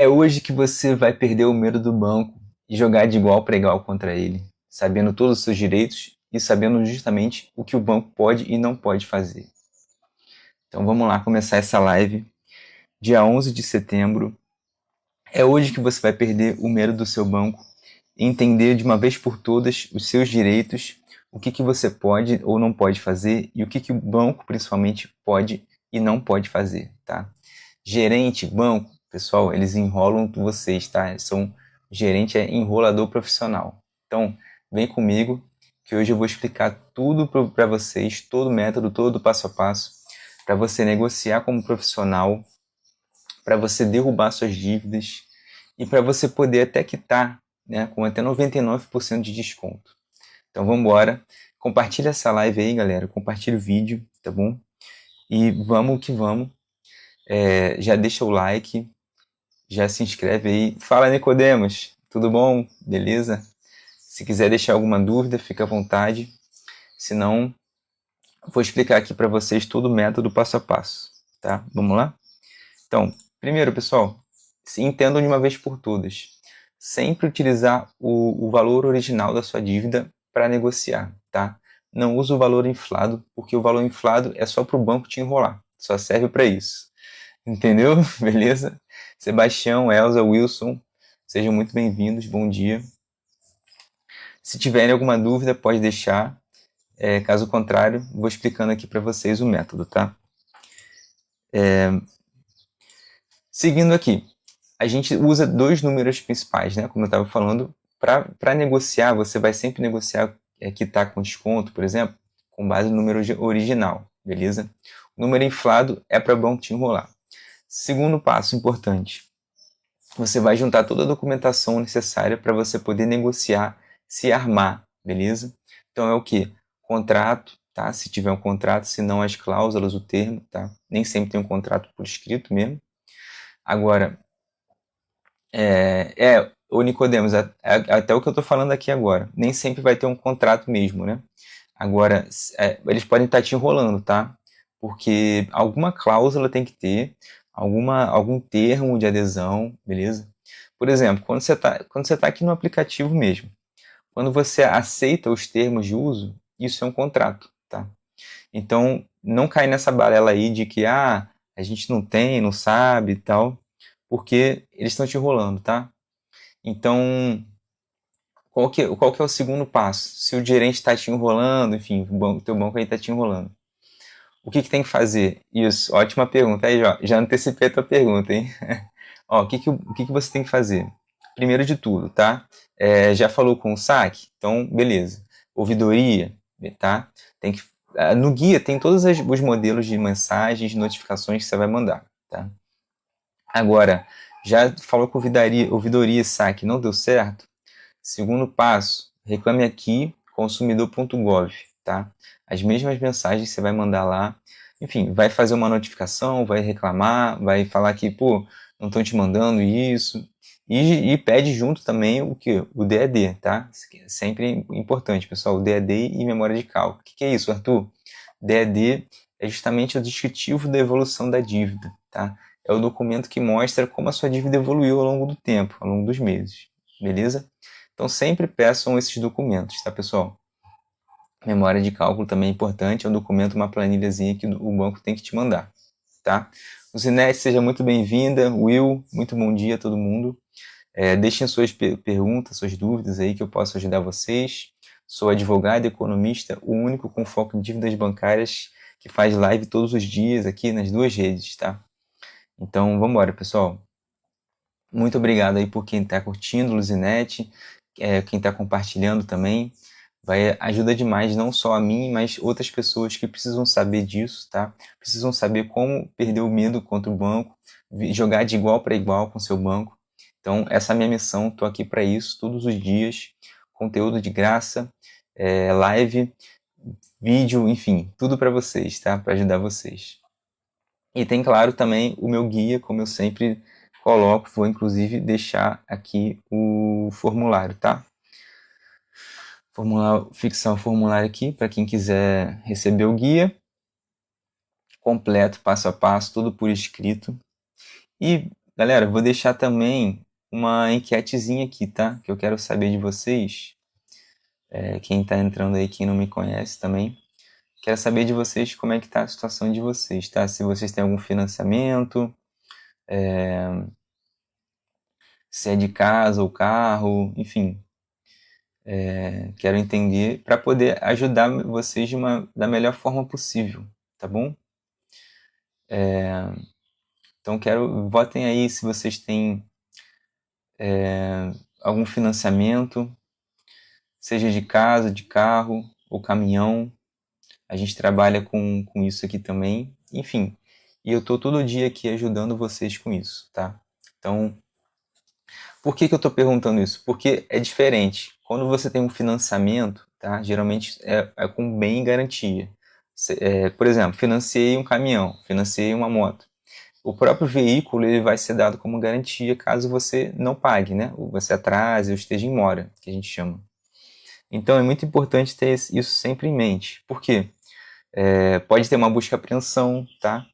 É hoje que você vai perder o medo do banco e jogar de igual para igual contra ele, sabendo todos os seus direitos e sabendo justamente o que o banco pode e não pode fazer. Então vamos lá começar essa live. Dia 11 de setembro. É hoje que você vai perder o medo do seu banco e entender de uma vez por todas os seus direitos, o que você pode ou não pode fazer e o que o banco principalmente pode e não pode fazer, tá? Gerente, banco, pessoal, eles enrolam vocês, tá? Gerente é enrolador profissional. Então, vem comigo que hoje eu vou explicar tudo para vocês, todo o método, todo o passo a passo, para você negociar como profissional, para você derrubar suas dívidas e para você poder até quitar, né, com até 99% de desconto. Então, vamos embora. Compartilha essa live aí, galera. Compartilha o vídeo, tá bom? E vamos que vamos. Já deixa o like, já se inscreve aí. Fala, Nicodemos, tudo bom? Beleza? Se quiser deixar alguma dúvida, fica à vontade. Se não, vou explicar aqui para vocês todo o método passo a passo, tá? Vamos lá? Então, primeiro, pessoal, se entendam de uma vez por todas. Sempre utilizar o valor original da sua dívida para negociar, tá? Não use o valor inflado, porque o valor inflado é só para o banco te enrolar. Só serve para isso. Entendeu? Beleza? Sebastião, Elza, Wilson, sejam muito bem-vindos. Bom dia. Se tiverem alguma dúvida, pode deixar. Caso contrário, vou explicando aqui para vocês o método, tá? Seguindo aqui, a gente usa dois números principais, né? Como eu estava falando, para negociar, você vai sempre negociar quitar com desconto, por exemplo, com base no número original, beleza? O número inflado é para o banco te enrolar. Segundo passo importante, você vai juntar toda a documentação necessária para você poder negociar, se armar, beleza? Então é o que? Contrato, tá? Se tiver um contrato, se não as cláusulas, o termo, tá? Nem sempre tem um contrato por escrito mesmo. Agora, o Nicodemos, até o que eu estou falando aqui agora, nem sempre vai ter um contrato mesmo, né? Agora, eles podem estar te enrolando, tá? Porque alguma cláusula tem que ter, algum termo de adesão, beleza? Por exemplo, quando você tá aqui no aplicativo mesmo, quando você aceita os termos de uso, isso é um contrato, tá? Então, não cai nessa balela aí de que, a gente não tem, não sabe e tal, porque eles estão te enrolando, tá? Então, qual que é o segundo passo? Se o gerente está te enrolando, enfim, o teu banco aí está te enrolando. O que tem que fazer? Isso, ótima pergunta. Aí, já antecipei a tua pergunta, hein? Ó, o que você tem que fazer? Primeiro de tudo, tá? Já falou com o saque? Então, beleza. Ouvidoria, tá? No guia tem todos os modelos de mensagens, de notificações que você vai mandar, tá? Agora, já falou com ouvidoria, saque, não deu certo? Segundo passo, reclame aqui, consumidor.gov, tá? As mesmas mensagens você vai mandar lá. Enfim, vai fazer uma notificação, vai reclamar, vai falar que, pô, não estão te mandando isso. E pede junto também o que? O DAD, tá? Sempre importante, pessoal, o DAD e memória de cálculo. O que é isso, Arthur? DAD é justamente o descritivo da evolução da dívida, tá? É o documento que mostra como a sua dívida evoluiu ao longo do tempo, ao longo dos meses, beleza? Então sempre peçam esses documentos, tá, pessoal? Memória de cálculo também é importante, é um documento, uma planilhazinha que o banco tem que te mandar, tá? Lucinete, seja muito bem-vinda. Will, muito bom dia a todo mundo. Deixem suas perguntas, suas dúvidas aí que eu posso ajudar vocês. Sou advogado e economista, o único com foco em dívidas bancárias que faz live todos os dias aqui nas duas redes, tá? Então, vamos embora, pessoal. Muito obrigado aí por quem está curtindo, Luzinete, quem está compartilhando também. Ajuda demais, não só a mim, mas outras pessoas que precisam saber disso, tá? Precisam saber como perder o medo contra o banco, jogar de igual para igual com o seu banco. Então, essa é a minha missão, estou aqui para isso todos os dias. Conteúdo de graça, live, vídeo, enfim, tudo para vocês, tá? Para ajudar vocês. E tem, claro, também o meu guia, como eu sempre coloco, vou inclusive deixar aqui o formulário, tá? Fixar o formulário aqui para quem quiser receber o guia completo, passo a passo, tudo por escrito. E Galera, vou deixar também uma enquetezinha aqui, tá? Que eu quero saber de vocês. Quem tá entrando aí, quem não me conhece também. Quero saber de vocês como é que tá a situação de vocês, tá? Se vocês têm algum financiamento, se é de casa ou carro, enfim. Quero entender para poder ajudar vocês da melhor forma possível, tá bom? Então votem aí se vocês têm algum financiamento, seja de casa, de carro ou caminhão. A gente trabalha com isso aqui também. Enfim, e eu tô todo dia aqui ajudando vocês com isso, tá? Então, por que eu estou perguntando isso? Porque é diferente. Quando você tem um financiamento, tá? Geralmente é com bem garantia. Por exemplo, financiei um caminhão, financiei uma moto. O próprio veículo ele vai ser dado como garantia caso você não pague, né? Ou você atrase ou esteja em mora, que a gente chama. Então é muito importante ter isso sempre em mente. Por quê? Pode ter uma busca e apreensão, tá?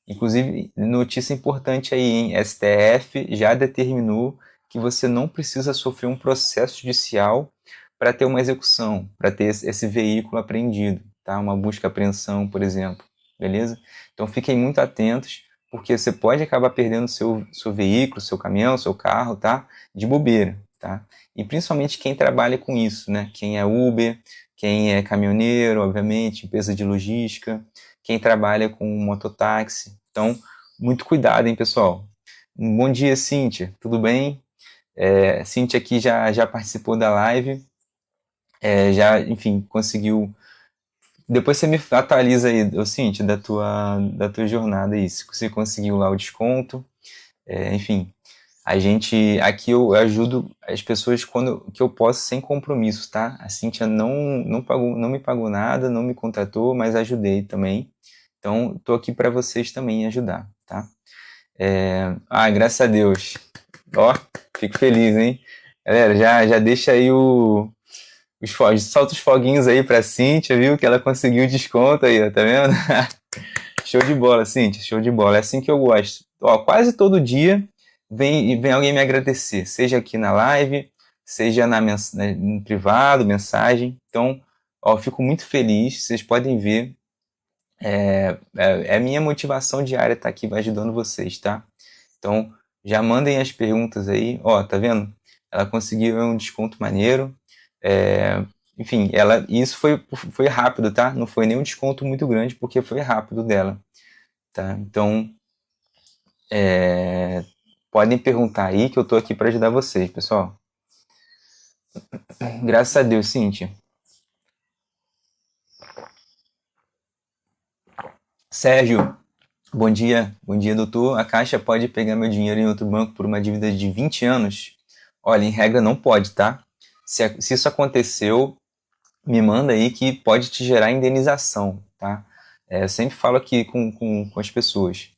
Inclusive, notícia importante aí, hein? STF já determinou que você não precisa sofrer um processo judicial para ter uma execução, para ter esse veículo apreendido, tá? Uma busca e apreensão, por exemplo, beleza? Então fiquem muito atentos, porque você pode acabar perdendo seu veículo, seu caminhão, seu carro, tá? De bobeira, tá? E principalmente quem trabalha com isso, né? Quem é Uber, quem é caminhoneiro, obviamente, empresa de logística, quem trabalha com mototáxi. Então, muito cuidado, hein, pessoal. Um bom dia, Cíntia. Tudo bem? Cíntia aqui já participou da live, já, enfim, conseguiu. Depois você me atualiza aí, Cíntia, da tua jornada aí, se você conseguiu lá o desconto. Enfim, aqui eu ajudo as pessoas quando que eu posso sem compromisso, tá? A Cíntia não me pagou nada, não me contratou, mas ajudei também. Então, tô aqui para vocês também ajudar, tá? Graças a Deus. Ó, fico feliz, hein? Galera, já deixa aí solta os foguinhos aí pra Cíntia, viu? Que ela conseguiu o desconto aí, ó, tá vendo? Show de bola, Cíntia, show de bola. É assim que eu gosto. Ó, quase todo dia vem alguém me agradecer, seja aqui na live, seja no privado, mensagem. Então, ó, fico muito feliz. Vocês podem ver, é a minha motivação diária estar aqui ajudando vocês, tá? Então, já mandem as perguntas aí. Ó, tá vendo? Ela conseguiu um desconto maneiro. Enfim, isso foi rápido, tá? Não foi nenhum desconto muito grande, porque foi rápido dela, tá? Então, podem perguntar aí que eu tô aqui para ajudar vocês, pessoal. Graças a Deus, Cíntia. Sérgio, bom dia, doutor. A Caixa pode pegar meu dinheiro em outro banco por uma dívida de 20 anos? Olha, em regra não pode, tá? Se isso aconteceu, me manda aí que pode te gerar indenização, tá? Eu sempre falo aqui com as pessoas.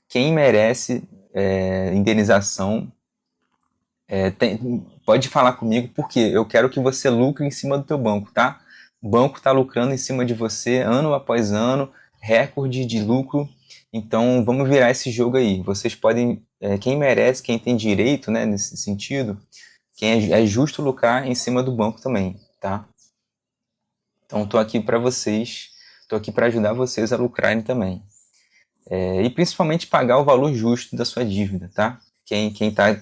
Quem merece indenização pode falar comigo, porque eu quero que você lucre em cima do teu banco, tá? O banco está lucrando em cima de você ano após ano, recorde de lucro. Então vamos virar esse jogo aí. Vocês podem, quem merece, quem tem direito, né, nesse sentido, quem é justo lucrar em cima do banco também, tá? Então estou aqui para vocês, estou aqui para ajudar vocês a lucrarem também. E principalmente pagar o valor justo da sua dívida, tá? Quem está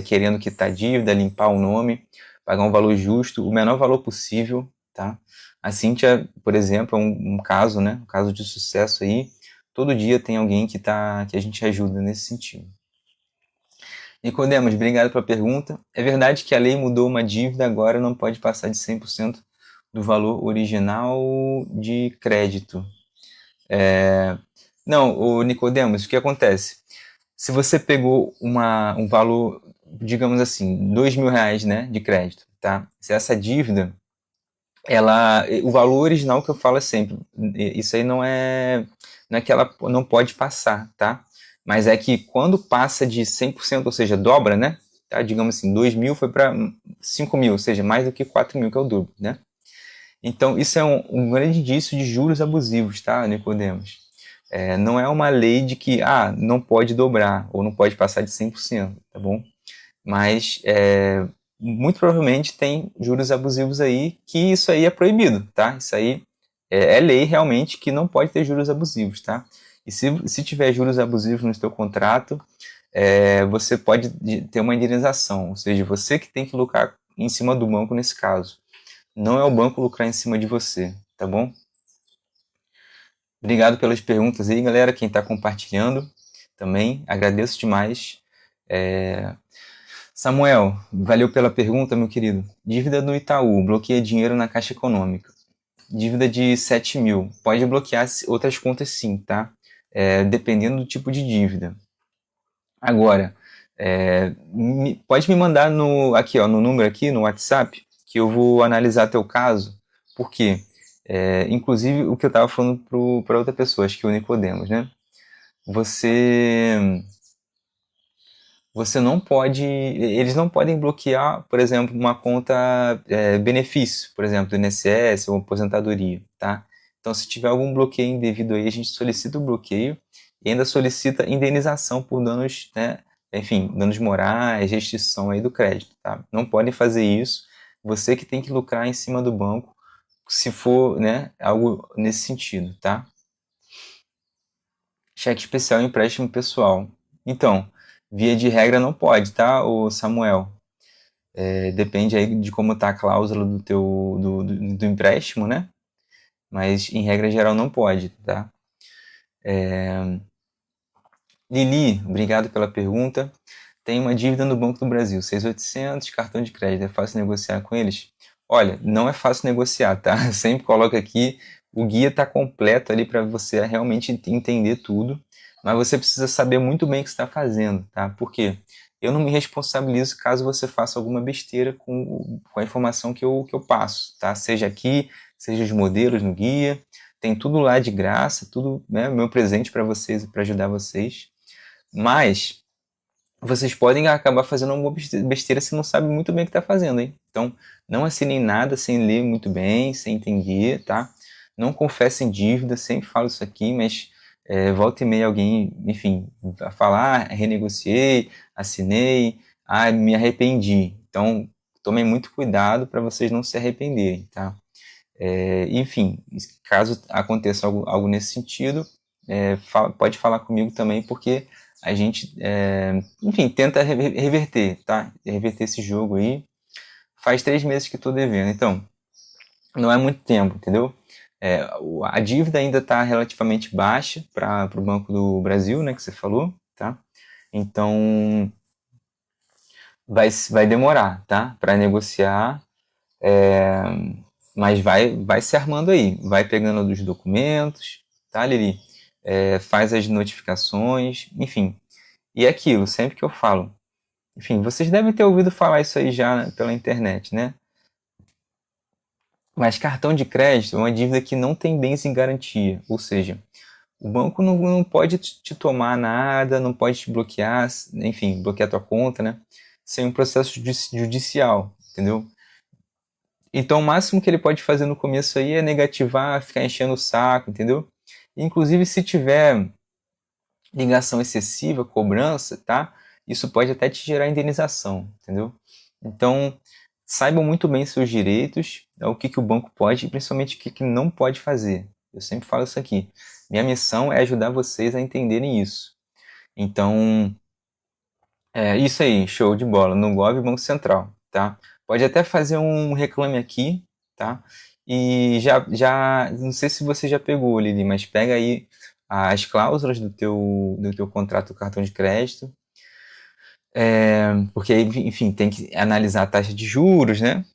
querendo quitar a dívida, limpar o nome, pagar um valor justo, o menor valor possível, tá? A Cíntia, por exemplo, é um caso, né? Um caso de sucesso aí. Todo dia tem alguém que a gente ajuda nesse sentido. Nicodemos, obrigado pela pergunta. É verdade que a lei mudou uma dívida, agora não pode passar de 100% do valor original de crédito. Não, o Nicodemos, o que acontece? Se você pegou um valor, digamos assim, R$ 2.000, né, de crédito, tá? Se essa dívida, o valor original que eu falo é sempre, isso aí não é que ela não pode passar, tá? Mas é que quando passa de 100%, ou seja, dobra, né? Tá? Digamos assim, 2.000 foi para 5.000, ou seja, mais do que 4.000, que é o dobro, né? Então, isso é um grande indício de juros abusivos, tá, Nicodemos? Não é uma lei de que não pode dobrar ou não pode passar de 100%, tá bom? Mas muito provavelmente tem juros abusivos aí, que isso aí é proibido, tá? Isso aí é lei realmente que não pode ter juros abusivos, tá? E se tiver juros abusivos no seu contrato, você pode ter uma indenização, ou seja, você que tem que lucrar em cima do banco nesse caso. Não é o banco lucrar em cima de você, tá bom? Obrigado pelas perguntas aí, galera, quem está compartilhando também, agradeço demais. Samuel, valeu pela pergunta, meu querido. Dívida do Itaú, bloqueia dinheiro na Caixa Econômica. Dívida de 7 mil, pode bloquear outras contas sim, tá? Dependendo do tipo de dívida. Agora, pode me mandar aqui, ó, no número aqui, no WhatsApp, que eu vou analisar teu caso, porque, inclusive, o que eu estava falando para outra pessoa, acho que o Nicodemos, né? Você não pode, eles não podem bloquear, por exemplo, uma conta benefício, por exemplo, do INSS ou aposentadoria, tá? Então, se tiver algum bloqueio indevido aí, a gente solicita o bloqueio e ainda solicita indenização por danos, né? Enfim, danos morais, restrição aí do crédito, tá? Não podem fazer isso. Você que tem que lucrar em cima do banco, se for, né, algo nesse sentido, tá? Cheque especial e empréstimo pessoal. Então, via de regra não pode, tá, o Samuel? Depende aí de como está a cláusula do empréstimo, né? Mas em regra geral não pode, tá? Lili, obrigado pela pergunta. Tem uma dívida no Banco do Brasil, 6.800, cartão de crédito, é fácil negociar com eles? Olha, não é fácil negociar, tá? Eu sempre coloco aqui, o guia está completo ali para você realmente entender tudo, mas você precisa saber muito bem o que está fazendo, tá? Por quê? Eu não me responsabilizo caso você faça alguma besteira com a informação que eu passo, tá? Seja aqui, seja os modelos no guia, tem tudo lá de graça, tudo, né, meu presente para vocês, para ajudar vocês. Mas vocês podem acabar fazendo alguma besteira se não sabe muito bem o que está fazendo, hein? Então, não assinem nada sem ler muito bem, sem entender, tá? Não confessem dívida, sempre falo isso aqui, mas volta e meia alguém, enfim, vai falar, renegociei, assinei, me arrependi. Então, tomem muito cuidado para vocês não se arrependerem, tá? Enfim, caso aconteça algo nesse sentido, pode falar comigo também, porque a gente, enfim, tenta reverter, tá? Reverter esse jogo aí. Faz 3 meses que estou devendo, então não é muito tempo, entendeu? A dívida ainda está relativamente baixa para o Banco do Brasil, né, que você falou, tá? Então vai demorar, tá? Para negociar, mas vai se armando aí, vai pegando os documentos, tá, Lili? Faz as notificações, enfim. E é aquilo, sempre que eu falo. Enfim, vocês devem ter ouvido falar isso aí já pela internet, né? Mas cartão de crédito é uma dívida que não tem bens em garantia, ou seja, o banco não pode te tomar nada, não pode te bloquear, enfim, bloquear tua conta, né? Sem um processo judicial, entendeu? Então, o máximo que ele pode fazer no começo aí é negativar, ficar enchendo o saco, entendeu? Inclusive, se tiver ligação excessiva, cobrança, tá? Isso pode até te gerar indenização, entendeu? Então, saibam muito bem seus direitos, o que o banco pode e principalmente o que não pode fazer. Eu sempre falo isso aqui. Minha missão é ajudar vocês a entenderem isso. Então, isso aí, show de bola, no Gov Banco Central, tá? Pode até fazer um reclame aqui, tá? E não sei se você já pegou, Lili, mas pega aí as cláusulas do teu contrato do cartão de crédito, porque, enfim, tem que analisar a taxa de juros, né?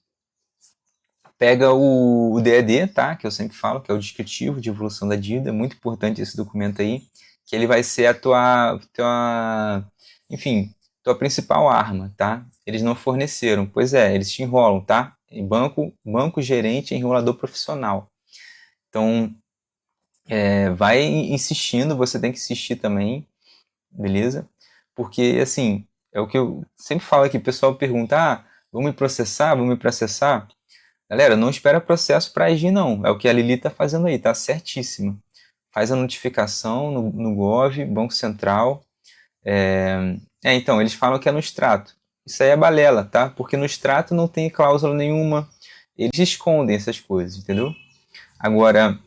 Pega o DED, tá? Que eu sempre falo, que é o descritivo de evolução da dívida, é muito importante esse documento aí, que ele vai ser a enfim, tua principal arma, tá? Eles não forneceram, pois eles te enrolam, tá? Banco gerente é enrolador profissional. Então, vai insistindo, você tem que insistir também, beleza? Porque, assim, é o que eu sempre falo aqui, o pessoal pergunta, vão me processar, vão me processar? Galera, não espera processo para agir, não. É o que a Lili tá fazendo aí, tá certíssima. faz a notificação no Gov, Banco Central. Então, eles falam que é no extrato. Isso aí é balela, tá? Porque no extrato não tem cláusula nenhuma. Eles escondem essas coisas, entendeu? Agora,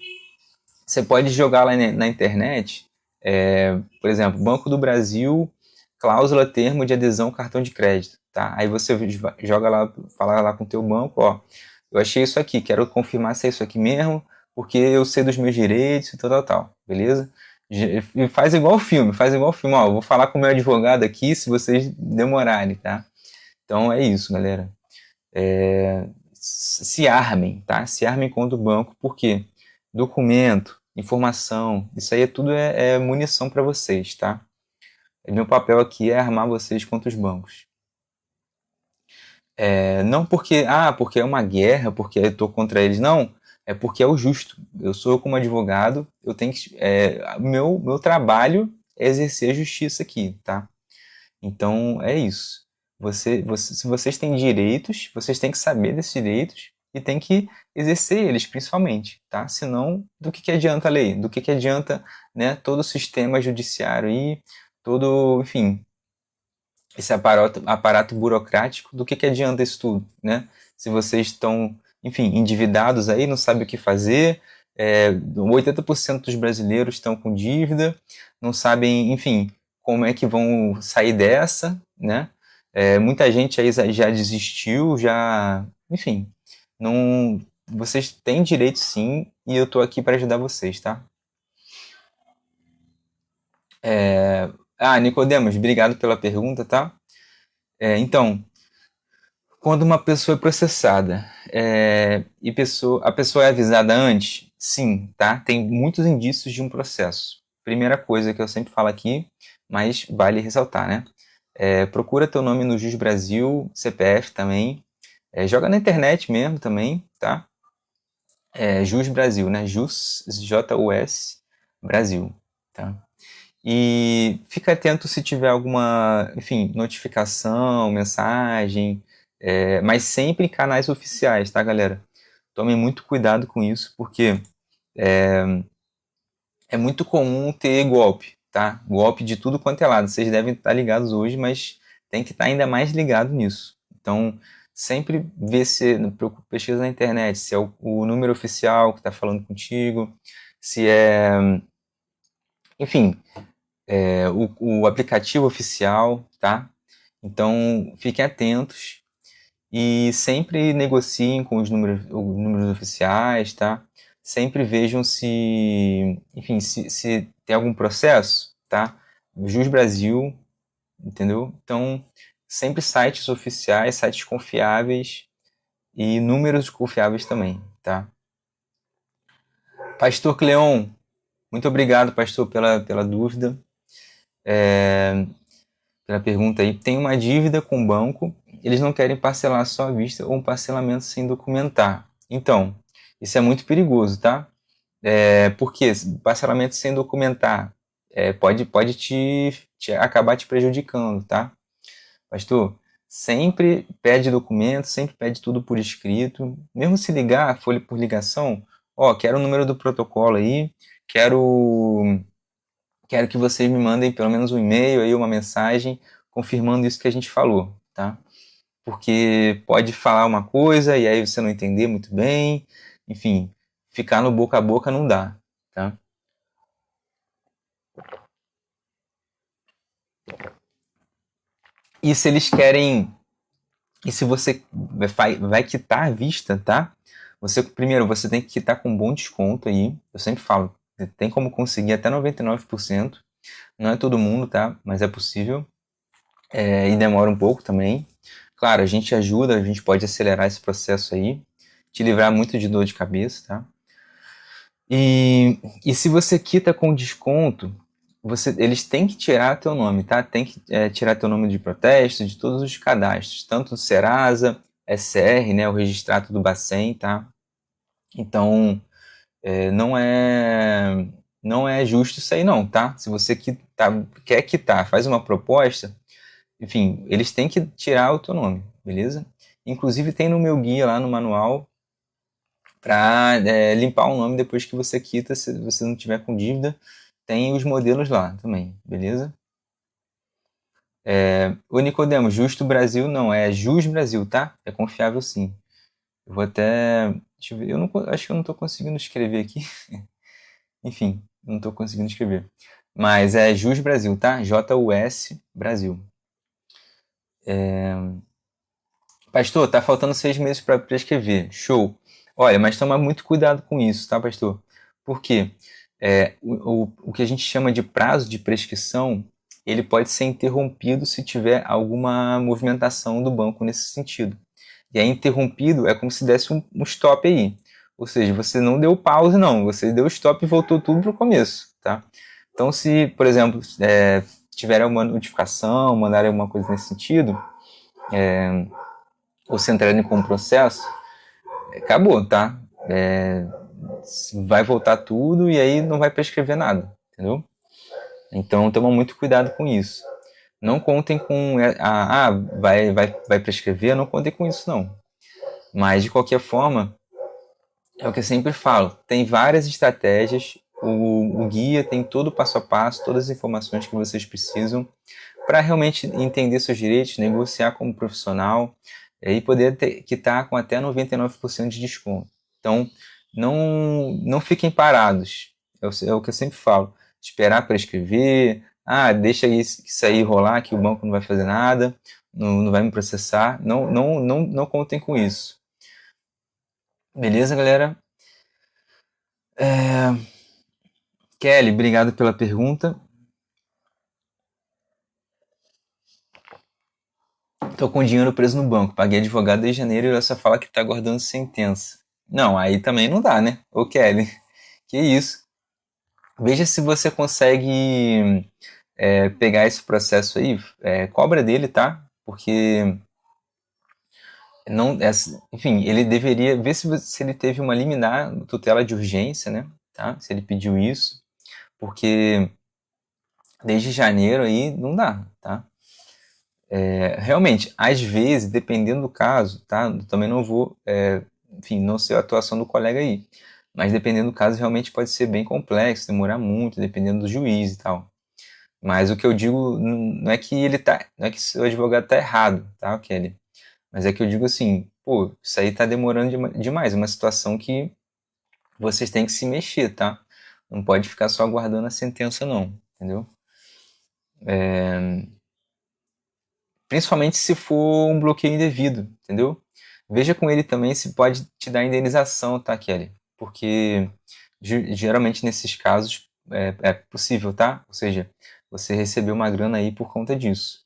você pode jogar lá na internet, por exemplo, Banco do Brasil, cláusula termo de adesão cartão de crédito, tá? Aí você joga lá, fala lá com o teu banco, ó, eu achei isso aqui, quero confirmar se é isso aqui mesmo, porque eu sei dos meus direitos e tal, beleza? E faz igual filme, ó, eu vou falar com o meu advogado aqui se vocês demorarem, tá? Então é isso, galera. Se armem, tá? Se armem contra o banco, porque documento, informação, isso aí tudo é munição para vocês, tá? Meu papel aqui é armar vocês contra os bancos. Não porque é uma guerra, porque eu estou contra eles, não. É porque é o justo. Eu como advogado, eu tenho que. Meu trabalho é exercer a justiça aqui, tá? Então é isso. Se vocês têm direitos, vocês têm que saber desses direitos e têm que exercer eles, principalmente, tá? Senão, do que adianta a lei? Do que adianta, né, todo o sistema judiciário aí, todo, enfim, esse aparato burocrático, do que adianta isso tudo, né? Se vocês estão, enfim, endividados aí, não sabem o que fazer, 80% dos brasileiros estão com dívida, não sabem, enfim, como é que vão sair dessa, né? Muita gente aí já desistiu, enfim, não, vocês têm direito sim, e eu tô aqui para ajudar vocês, tá? Nicodemos, obrigado pela pergunta, tá? Então, quando uma pessoa é processada e a pessoa é avisada antes, sim, tá? Tem muitos indícios de um processo. Primeira coisa que eu sempre falo aqui, mas vale ressaltar, né? Procura teu nome no Jus Brasil, CPF também. Joga na internet mesmo também, tá? Jus Brasil, né? Jus, Jus Brasil, tá? E fica atento se tiver alguma, enfim, notificação, mensagem, mas sempre em canais oficiais, tá, galera? Tomem muito cuidado com isso, porque é muito comum ter golpe, tá? Golpe de tudo quanto é lado. Vocês devem estar ligados hoje, mas tem que estar ainda mais ligado nisso. Então, sempre vê se, pesquisa na internet, se é o número oficial que está falando contigo, se enfim, o aplicativo oficial, tá? Então, fiquem atentos e sempre negociem com os números oficiais, tá? Sempre vejam se, enfim, se tem algum processo, tá? Jus Brasil, entendeu? Então, sempre sites oficiais, sites confiáveis e números confiáveis também, tá? Pastor Cleon, muito obrigado, pastor, pela dúvida, pela pergunta aí. Tem uma dívida com o banco, eles não querem parcelar só à vista ou um parcelamento sem documentar. Então, isso é muito perigoso, tá? Porque parcelamento sem documentar pode acabar te prejudicando, tá? Pastor, sempre pede documento, sempre pede tudo por escrito. Mesmo se ligar, for por ligação, ó, quero o número do protocolo aí, quero que vocês me mandem pelo menos um e-mail aí, uma mensagem, confirmando isso que a gente falou, tá? Porque pode falar uma coisa e aí você não entender muito bem, enfim, ficar no boca a boca não dá, tá? E se eles querem, e se você vai quitar à vista, tá? Primeiro, você tem que quitar com um bom desconto aí, eu sempre falo, tem como conseguir até 99%, não é todo mundo, tá? Mas é possível, e demora um pouco também. Claro, a gente ajuda, a gente pode acelerar esse processo aí, te livrar muito de dor de cabeça, tá? E se você quita com desconto, eles têm que tirar teu nome, tá? Tem que tirar teu nome de protesto, de todos os cadastros, tanto do Serasa, SR, né, o registrado do Bacen, tá? Então, não é justo isso aí não, tá? Se você quer quitar, faz uma proposta, enfim, eles têm que tirar o teu nome, beleza? Inclusive tem no meu guia lá no manual para limpar o nome depois que você quita, se você não tiver com dívida, tem os modelos lá também, beleza? O Nicodemo, Justo Brasil não, é Jus Brasil, tá? É confiável sim. Eu vou até. Deixa eu ver. Eu não, acho que eu não estou conseguindo escrever aqui. Enfim, não estou conseguindo escrever. Mas é Jus Brasil, tá? Jus Brasil. Pastor, tá faltando 6 meses para prescrever. Show. Olha, mas toma muito cuidado com isso, tá, pastor? Por quê? O que a gente chama de prazo de prescrição, ele pode ser interrompido se tiver alguma movimentação do banco nesse sentido. E aí interrompido é como se desse um stop aí. Ou seja, você não deu pause não, você deu stop e voltou tudo para o começo, tá? Então se, por exemplo, tiver alguma notificação, mandarem alguma coisa nesse sentido, ou se entrarem com um processo, acabou, tá? Vai voltar tudo e aí não vai prescrever nada, entendeu? Então toma muito cuidado com isso. Não contem com vai prescrever, não contem com isso não. Mas de qualquer forma, é o que eu sempre falo, tem várias estratégias, o guia tem todo o passo a passo, todas as informações que vocês precisam para realmente entender seus direitos, negociar como profissional e poder quitar com até 99% de desconto. Então, não fiquem parados, é o que eu sempre falo, esperar prescrever, deixa isso aí rolar que o banco não vai fazer nada, não vai me processar, não contem com isso. Beleza, galera? Kelly, obrigado pela pergunta. Tô com dinheiro preso no banco, paguei advogado desde janeiro e ela só fala que tá aguardando sentença. Não, aí também não dá, né? Ô Kelly, que isso? Veja se você consegue pegar esse processo aí, cobra dele, tá? Porque não, enfim, ele deveria ver se ele teve uma liminar tutela de urgência, né? Tá? Se ele pediu isso, porque desde janeiro aí não dá, tá? Realmente, às vezes, dependendo do caso, tá? Eu também não vou, enfim, não sei a atuação do colega aí, mas dependendo do caso, realmente pode ser bem complexo, demorar muito, dependendo do juiz e tal. Mas o que eu digo não é que não é que o advogado tá errado, tá, Kelly? Mas é que eu digo assim, pô, isso aí tá demorando demais, é uma situação que vocês têm que se mexer, tá? Não pode ficar só aguardando a sentença, não, entendeu? Principalmente se for um bloqueio indevido, entendeu? Veja com ele também se pode te dar indenização, tá, Kelly? Porque geralmente nesses casos é possível, tá? Ou seja, você recebeu uma grana aí por conta disso.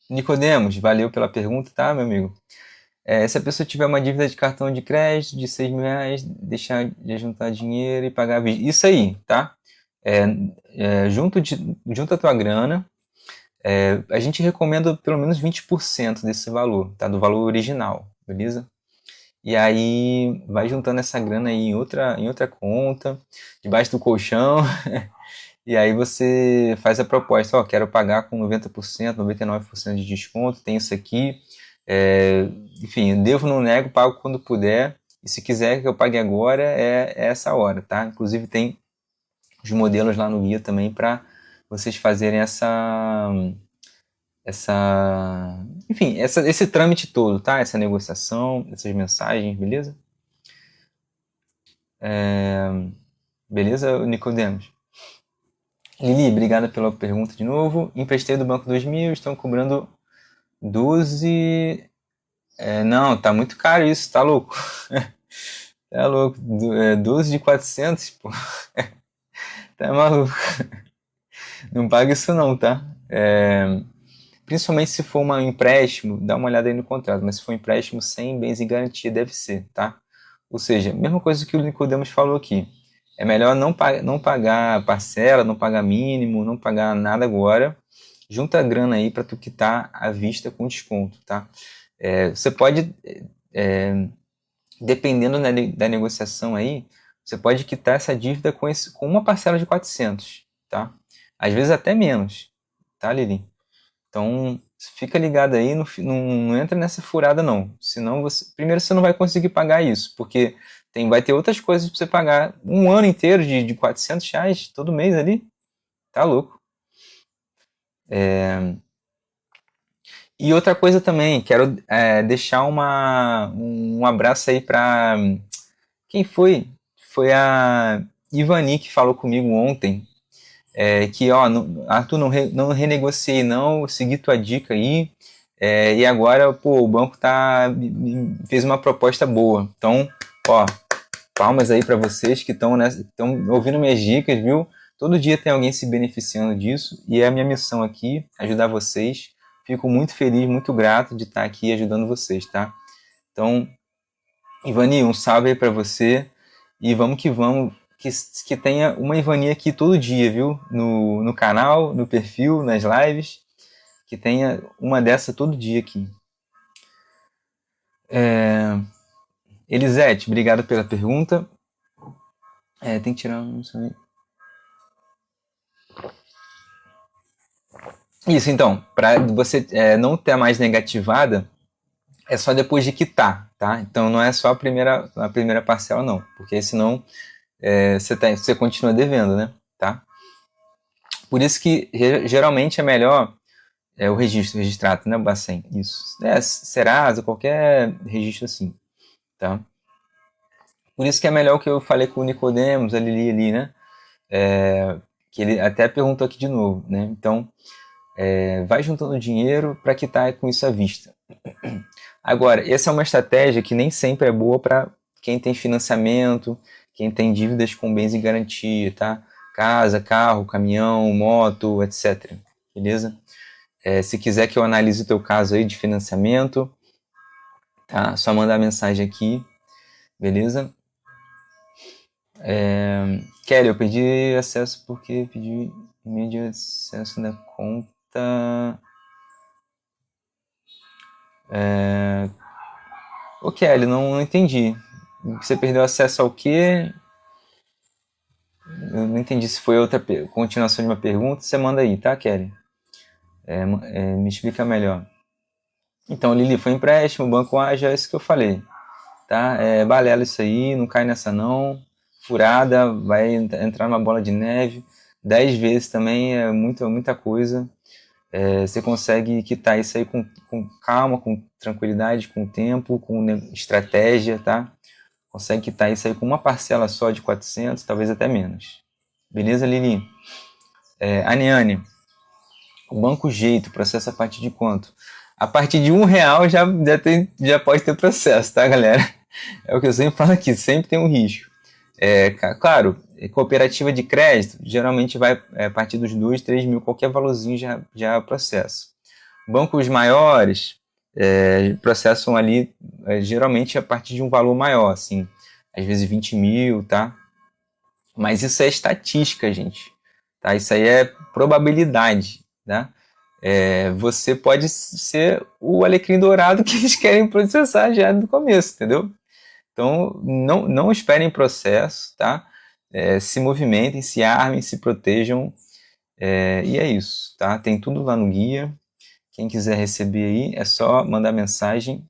Nicodemos, valeu pela pergunta, tá, meu amigo? Se a pessoa tiver uma dívida de cartão de crédito de 6 mil reais, deixar de juntar dinheiro e pagar a vista. Isso aí, tá? Junta a tua grana. A gente recomenda pelo menos 20% desse valor, tá? Do valor original, beleza? E aí vai juntando essa grana aí em outra conta, debaixo do colchão, e aí você faz a proposta, quero pagar com 90%, 99% de desconto, tem isso aqui, enfim, devo, não nego, pago quando puder, e se quiser que eu pague agora, é essa hora, tá? Inclusive tem os modelos lá no guia também para vocês fazerem enfim, esse trâmite todo, tá? Essa negociação, essas mensagens, beleza? Beleza, Nicodemos? Lili, obrigada pela pergunta de novo. Emprestei do Banco 2000, estão cobrando 12. Não, tá muito caro isso, tá louco? Tá louco. 12 de 400, pô. Tá maluco. Não paga isso não, tá? Principalmente se for um empréstimo, dá uma olhada aí no contrato, mas se for um empréstimo sem bens em garantia, deve ser, tá? Ou seja, mesma coisa que o Nicodemos falou aqui. É melhor não pagar parcela, não pagar mínimo, não pagar nada agora. Junta a grana aí para tu quitar à vista com desconto, tá? Você pode, dependendo da negociação aí, você pode quitar essa dívida com uma parcela de 400, tá? Às vezes até menos, tá, Lili? Então, fica ligado aí, não entra nessa furada não. Senão primeiro você não vai conseguir pagar isso, porque vai ter outras coisas para você pagar um ano inteiro de R$ 400 todo mês ali. Tá louco. E outra coisa também, quero deixar um abraço aí para quem foi? Foi a Ivani que falou comigo ontem. Que, ó, Arthur, não renegociei não, segui tua dica aí, e agora, pô, o banco fez uma proposta boa. Então, ó, palmas aí para vocês que estão ouvindo minhas dicas, viu? Todo dia tem alguém se beneficiando disso, e é a minha missão aqui, ajudar vocês. Fico muito feliz, muito grato de estar aqui ajudando vocês, tá? Então, Ivani, um salve aí para você, e vamos que vamos, que tenha uma Ivani aqui todo dia, viu? No canal, no perfil, nas lives, que tenha uma dessa todo dia aqui. Elisete, obrigado pela pergunta. Tem que tirar um... Isso, então, para você não ter a mais negativada, é só depois de quitar, tá? Então não é só a primeira parcela, não, porque senão você continua devendo, né? Tá? Por isso que geralmente é melhor o registrado, né? O Bacen, isso. Serasa, qualquer registro assim, tá? Por isso que é melhor o que eu falei com o Nicodemos, a Lili ali, né? Que ele até perguntou aqui de novo, né? Então, vai juntando dinheiro para quitar com isso à vista. Agora, essa é uma estratégia que nem sempre é boa para quem tem financiamento, quem tem dívidas com bens em garantia, tá? Casa, carro, caminhão, moto, etc. Beleza? Se quiser que eu analise o teu caso aí de financiamento, tá? Só mandar mensagem aqui, beleza? Kelly, eu perdi acesso porque pedi e-mail de acesso da conta. Ô Kelly, não entendi. Você perdeu acesso ao quê? Eu não entendi se foi outra continuação de uma pergunta. Você manda aí, tá, Kelly? Me explica melhor. Então, Lili, foi empréstimo, o banco já é isso que eu falei. Tá? Balela isso aí, não cai nessa não. Furada, vai entrar numa bola de neve. 10 vezes também é muita coisa. Você consegue quitar isso aí com calma, com tranquilidade, com tempo, com estratégia, tá? Consegue quitar isso aí com uma parcela só de 400, talvez até menos. Beleza, Lili? Aniane, o Banco Jeito processa a partir de quanto? A partir de R$ 1 já pode ter processo, tá, galera? É o que eu sempre falo aqui, sempre tem um risco. Claro, cooperativa de crédito geralmente vai a partir dos 2, 3 mil, qualquer valorzinho já processa. Bancos maiores processam ali geralmente a partir de um valor maior, assim, às vezes 20 mil, tá? Mas isso é estatística, gente. Tá? Isso aí é probabilidade, tá? Você pode ser o alecrim dourado que eles querem processar já no começo, entendeu? Então, não esperem processo, tá? Se movimentem, se armem, se protejam, e é isso, tá? Tem tudo lá no guia. Quem quiser receber aí, é só mandar mensagem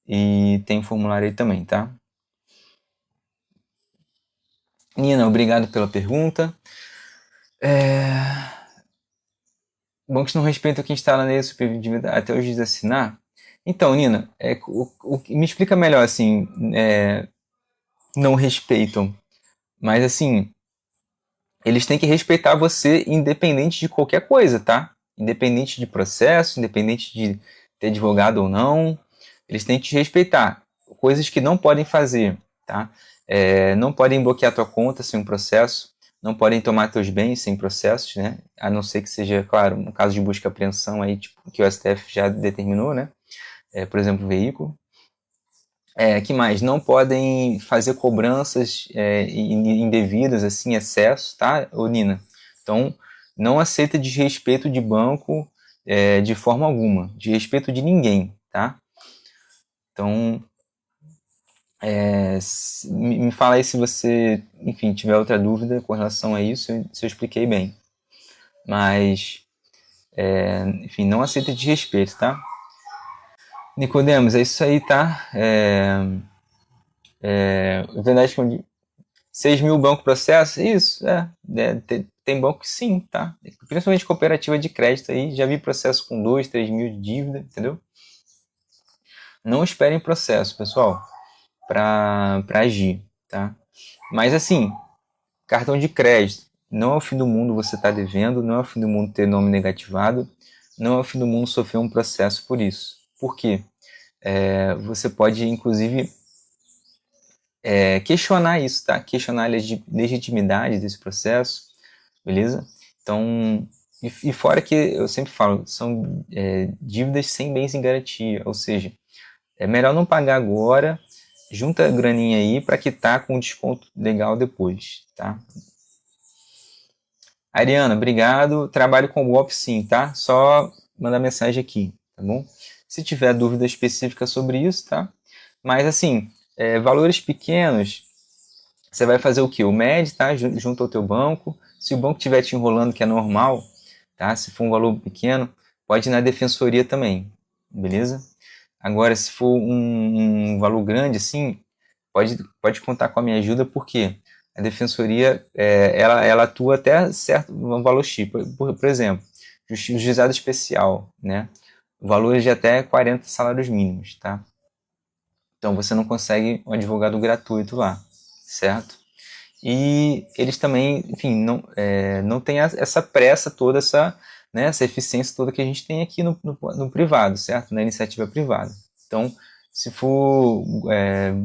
e tem formulário aí também, tá? Nina, obrigado pela pergunta. Bancos não respeitam quem está na lei supervendida até os dias de assinar? Então, Nina, me explica melhor, assim, não respeitam. Mas, assim, eles têm que respeitar você independente de qualquer coisa, tá? Independente de processo, independente de ter advogado ou não. Eles têm que te respeitar. Coisas que não podem fazer, tá? Não podem bloquear tua conta sem um processo, não podem tomar teus bens sem processos, né? A não ser que seja, claro, um caso de busca e apreensão aí, tipo, que o STF já determinou, né? Por exemplo, veículo. Que mais? Não podem fazer cobranças indevidas, assim, excesso, tá, ô Nina? Então, não aceita desrespeito de banco de forma alguma, desrespeito de ninguém, tá? Então, me fala aí se você, enfim, tiver outra dúvida com relação a isso, se eu expliquei bem. Mas enfim, não aceita desrespeito, tá? Nicodemos, é isso aí, tá? Verdade que 6 mil banco processo? Isso, tem banco que sim, tá? Principalmente cooperativa de crédito aí, já vi processo com 2, 3 mil de dívida, entendeu? Não esperem processo, pessoal, para agir, tá? Mas assim, cartão de crédito, não é o fim do mundo você estar devendo, não é o fim do mundo ter nome negativado, não é o fim do mundo sofrer um processo por isso. Por quê? Você pode, inclusive, questionar isso, tá? Questionar a legitimidade desse processo, beleza? Então, e fora que eu sempre falo, são dívidas sem bens em garantia, ou seja, é melhor não pagar agora, junta a graninha aí para quitar com um desconto legal depois, tá? Ariana, obrigado. Trabalho com o golpe sim, tá? Só mandar mensagem aqui, tá bom? Se tiver dúvida específica sobre isso, tá? Mas assim, valores pequenos, você vai fazer o quê? O MED, tá? Junto ao teu banco. Se o banco estiver te enrolando, que é normal, tá? Se for um valor pequeno, pode ir na defensoria também, beleza? Agora, se for um valor grande, assim, pode contar com a minha ajuda, porque a defensoria ela atua até certo valor X. Por exemplo, juizado especial, né? Valores de até 40 salários mínimos, tá? Então você não consegue um advogado gratuito lá, certo? E eles também, enfim, não tem essa pressa toda, essa eficiência toda que a gente tem aqui no privado, certo? Na iniciativa privada. Então, se for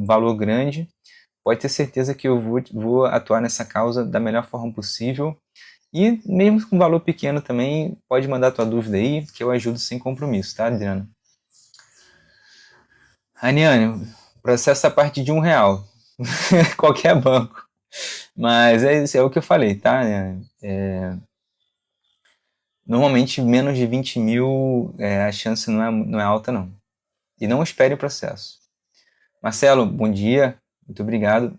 valor grande, pode ter certeza que eu vou atuar nessa causa da melhor forma possível. E mesmo com valor pequeno também, pode mandar tua dúvida aí, que eu ajudo sem compromisso, tá, Adriana? Aniane, processo a partir de R$ 1, qualquer banco. Mas é o que eu falei, tá? Normalmente menos de 20 mil a chance não é alta, não. E não espere o processo. Marcelo, bom dia, muito obrigado.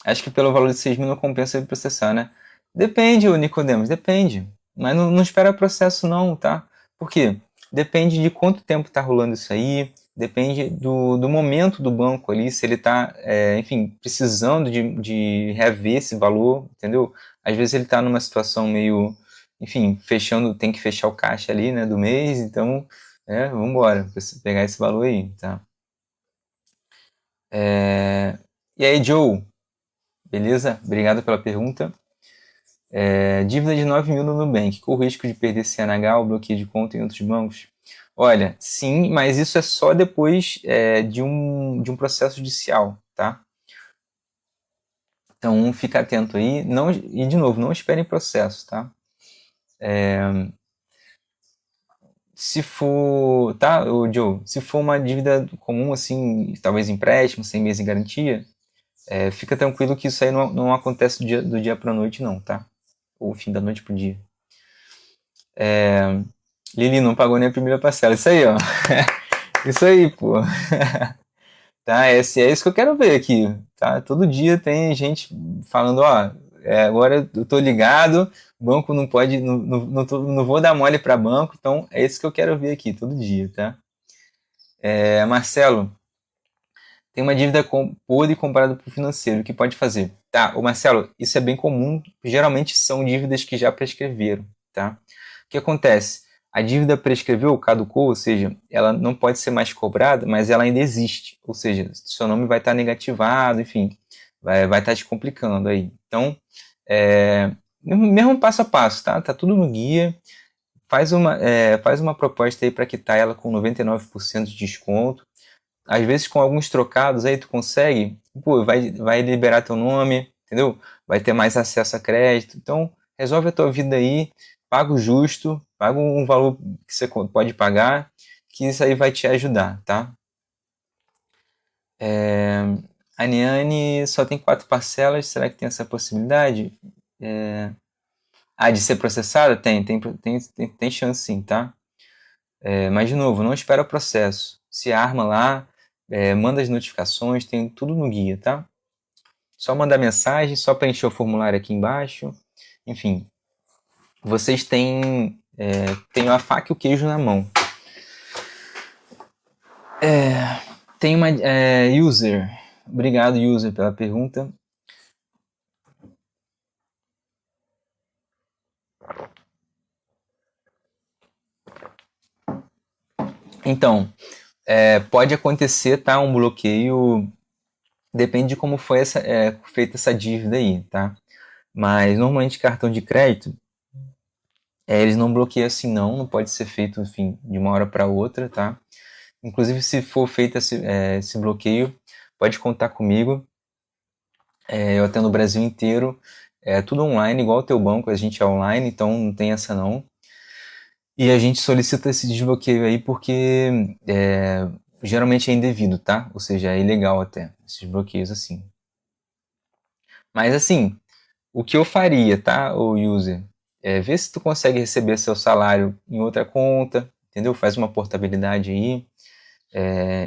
Acho que pelo valor de 6 mil não compensa processar, né? Depende, Nicodemos, depende. Mas não espera processo não, tá? Por quê? Depende de quanto tempo está rolando isso aí, depende do momento do banco ali, se ele está, enfim, precisando de rever esse valor, entendeu? Às vezes ele está numa situação meio, enfim, tem que fechar o caixa ali, né, do mês, então, vamos embora, pegar esse valor aí, tá? E aí, Joe, beleza? Obrigado pela pergunta. Dívida de 9 mil no Nubank, com o risco de perder CNH ou bloqueio de conta em outros bancos? Olha, sim, mas isso é só depois de um processo judicial, tá? Então, fica atento aí. Não, e, de novo, não esperem processo, tá? Se for, tá, Joe? Se for uma dívida comum, assim, talvez empréstimo, sem mês em garantia, fica tranquilo que isso aí não acontece do dia para a noite, não, tá? Ou fim da noite pro dia. Lili não pagou nem a primeira parcela. Isso aí, ó. Isso aí, pô. Tá, é isso que eu quero ver aqui. Tá? Todo dia tem gente falando, ó, agora eu tô ligado, banco não pode, não vou dar mole para banco, então é isso que eu quero ver aqui, todo dia, tá? Marcelo, tem uma dívida podre comparada para o financeiro, o que pode fazer? Tá, o Marcelo, isso é bem comum, geralmente são dívidas que já prescreveram, tá? O que acontece? A dívida prescreveu, caducou, ou seja, ela não pode ser mais cobrada, mas ela ainda existe, ou seja, seu nome vai estar negativado, enfim, vai estar te complicando aí. Então, mesmo passo a passo, tá? Tá tudo no guia. Faz uma proposta aí para quitar ela com 99% de desconto. Às vezes com alguns trocados aí tu consegue, pô, vai liberar teu nome, entendeu? Vai ter mais acesso a crédito. Então, resolve a tua vida aí, paga o justo, paga um valor que você pode pagar, que isso aí vai te ajudar, tá? A Niane só tem 4 parcelas, será que tem essa possibilidade? De ser processada? Tem chance sim, tá? Mas, de novo, não espera o processo. Se arma lá, manda as notificações, tem tudo no guia, tá? Só mandar mensagem, só preencher o formulário aqui embaixo. Enfim, vocês têm a faca e o queijo na mão. Tem uma user. Obrigado, user, pela pergunta. Então, pode acontecer, tá? Um bloqueio. Depende de como foi feita essa dívida aí, tá? Mas normalmente cartão de crédito, eles não bloqueiam assim não pode ser feito, enfim, de uma hora para outra, tá? Inclusive, se for feito esse bloqueio, pode contar comigo. Eu atendo o Brasil inteiro, é tudo online, igual o teu banco, a gente é online, então não tem essa não. E a gente solicita esse desbloqueio aí porque geralmente é indevido, tá? Ou seja, é ilegal até, esses bloqueios assim. Mas assim, o que eu faria, tá, o user? Ver se tu consegue receber seu salário em outra conta, entendeu? Faz uma portabilidade aí.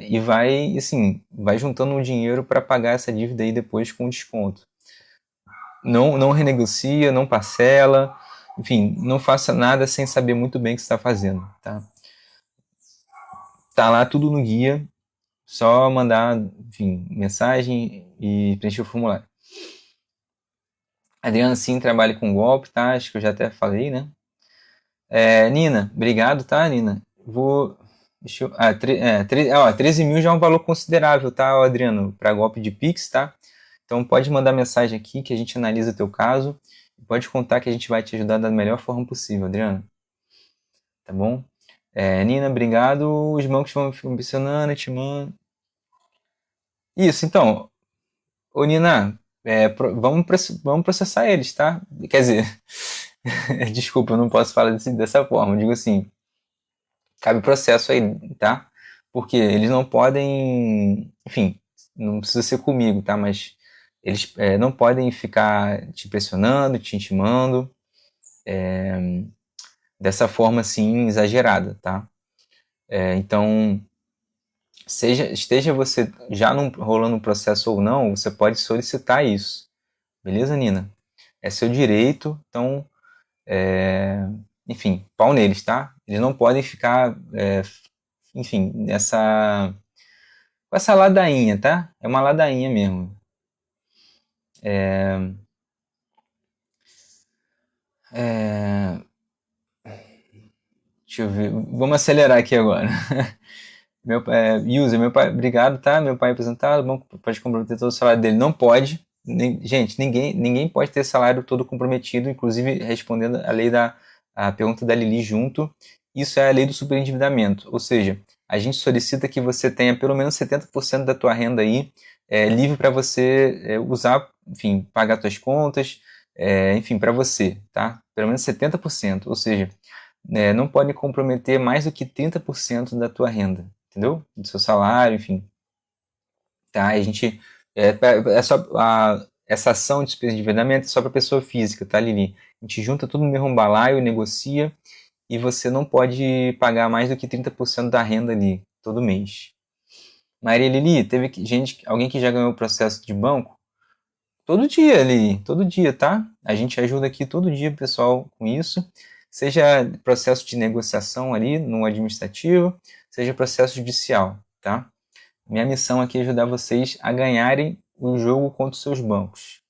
E vai juntando um dinheiro para pagar essa dívida aí depois com desconto. Não renegocia, não parcela, enfim, não faça nada sem saber muito bem o que está fazendo, tá? Tá lá tudo no guia, só mandar, enfim, mensagem e preencher o formulário. Adriana, sim, trabalha com golpe, tá? Acho que eu já até falei, né? Nina, obrigado, tá, Nina? Vou. Deixa eu, 13 mil já é um valor considerável, tá, Adriano, para golpe de Pix, tá? Então pode mandar mensagem aqui que a gente analisa o teu caso. Pode contar que a gente vai te ajudar da melhor forma possível, Adriano. Tá bom? Nina, obrigado. Os bancos vão ficar pressionando, te mando. Isso, então. Ô, Nina, vamos processar eles, tá? Quer dizer, desculpa, eu não posso falar dessa forma. Eu digo assim, cabe processo aí, tá? Porque eles não podem, enfim, não precisa ser comigo, tá? Mas eles não podem ficar te pressionando, te intimando, dessa forma assim exagerada, tá? Então, esteja você já rolando um processo ou não, você pode solicitar isso, beleza, Nina? É seu direito, então, enfim, pau neles, tá? Eles não podem ficar, enfim, com essa ladainha, tá? É uma ladainha mesmo. É, deixa eu ver. Vamos acelerar aqui agora. Meu pai, obrigado, tá? Meu pai é aposentado, bom, pode comprometer todo o salário dele. Não pode. Gente, ninguém pode ter salário todo comprometido, inclusive respondendo a pergunta da Lili junto. Isso é a lei do superendividamento, ou seja, a gente solicita que você tenha pelo menos 70% da tua renda aí livre para você usar, enfim, pagar suas contas, enfim, para você, tá? Pelo menos 70%, ou seja, não pode comprometer mais do que 30% da tua renda, entendeu? Do seu salário, enfim. Tá? A gente essa ação de despesa de endividamento é só para pessoa física, tá, Lili? A gente junta tudo no mesmo balaio, negocia e você não pode pagar mais do que 30% da renda ali todo mês. Maria Lili, teve alguém que já ganhou o processo de banco? Todo dia, Lili, todo dia, tá? A gente ajuda aqui todo dia o pessoal com isso, seja processo de negociação ali no administrativo, seja processo judicial, tá? Minha missão aqui é ajudar vocês a ganharem o jogo contra os seus bancos.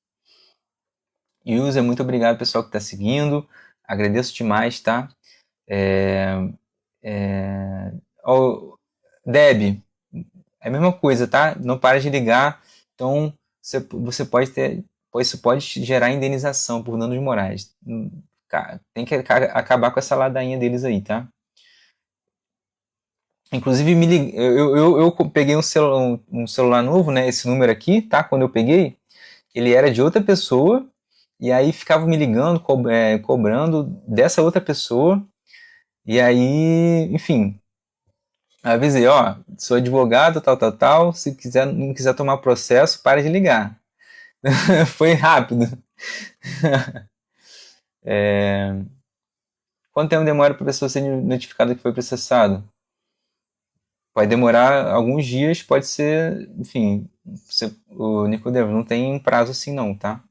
User, muito obrigado pessoal que está seguindo, agradeço demais, tá? Oh, Deb, é a mesma coisa, tá? Não para de ligar, então você pode ter, isso pode gerar indenização por danos morais. Tem que acabar com essa ladainha deles aí, tá? Inclusive, eu peguei um celular novo, né? Esse número aqui, tá? Quando eu peguei, ele era de outra pessoa, e aí ficava me ligando, cobrando dessa outra pessoa, e aí, enfim, avisei, ó, sou advogado, tal, tal, tal, se não quiser tomar processo, para de ligar. Foi rápido. Quanto tempo demora para a pessoa ser notificada que foi processado? Pode demorar alguns dias, pode ser, enfim, o Nicodemo não tem prazo assim não, tá?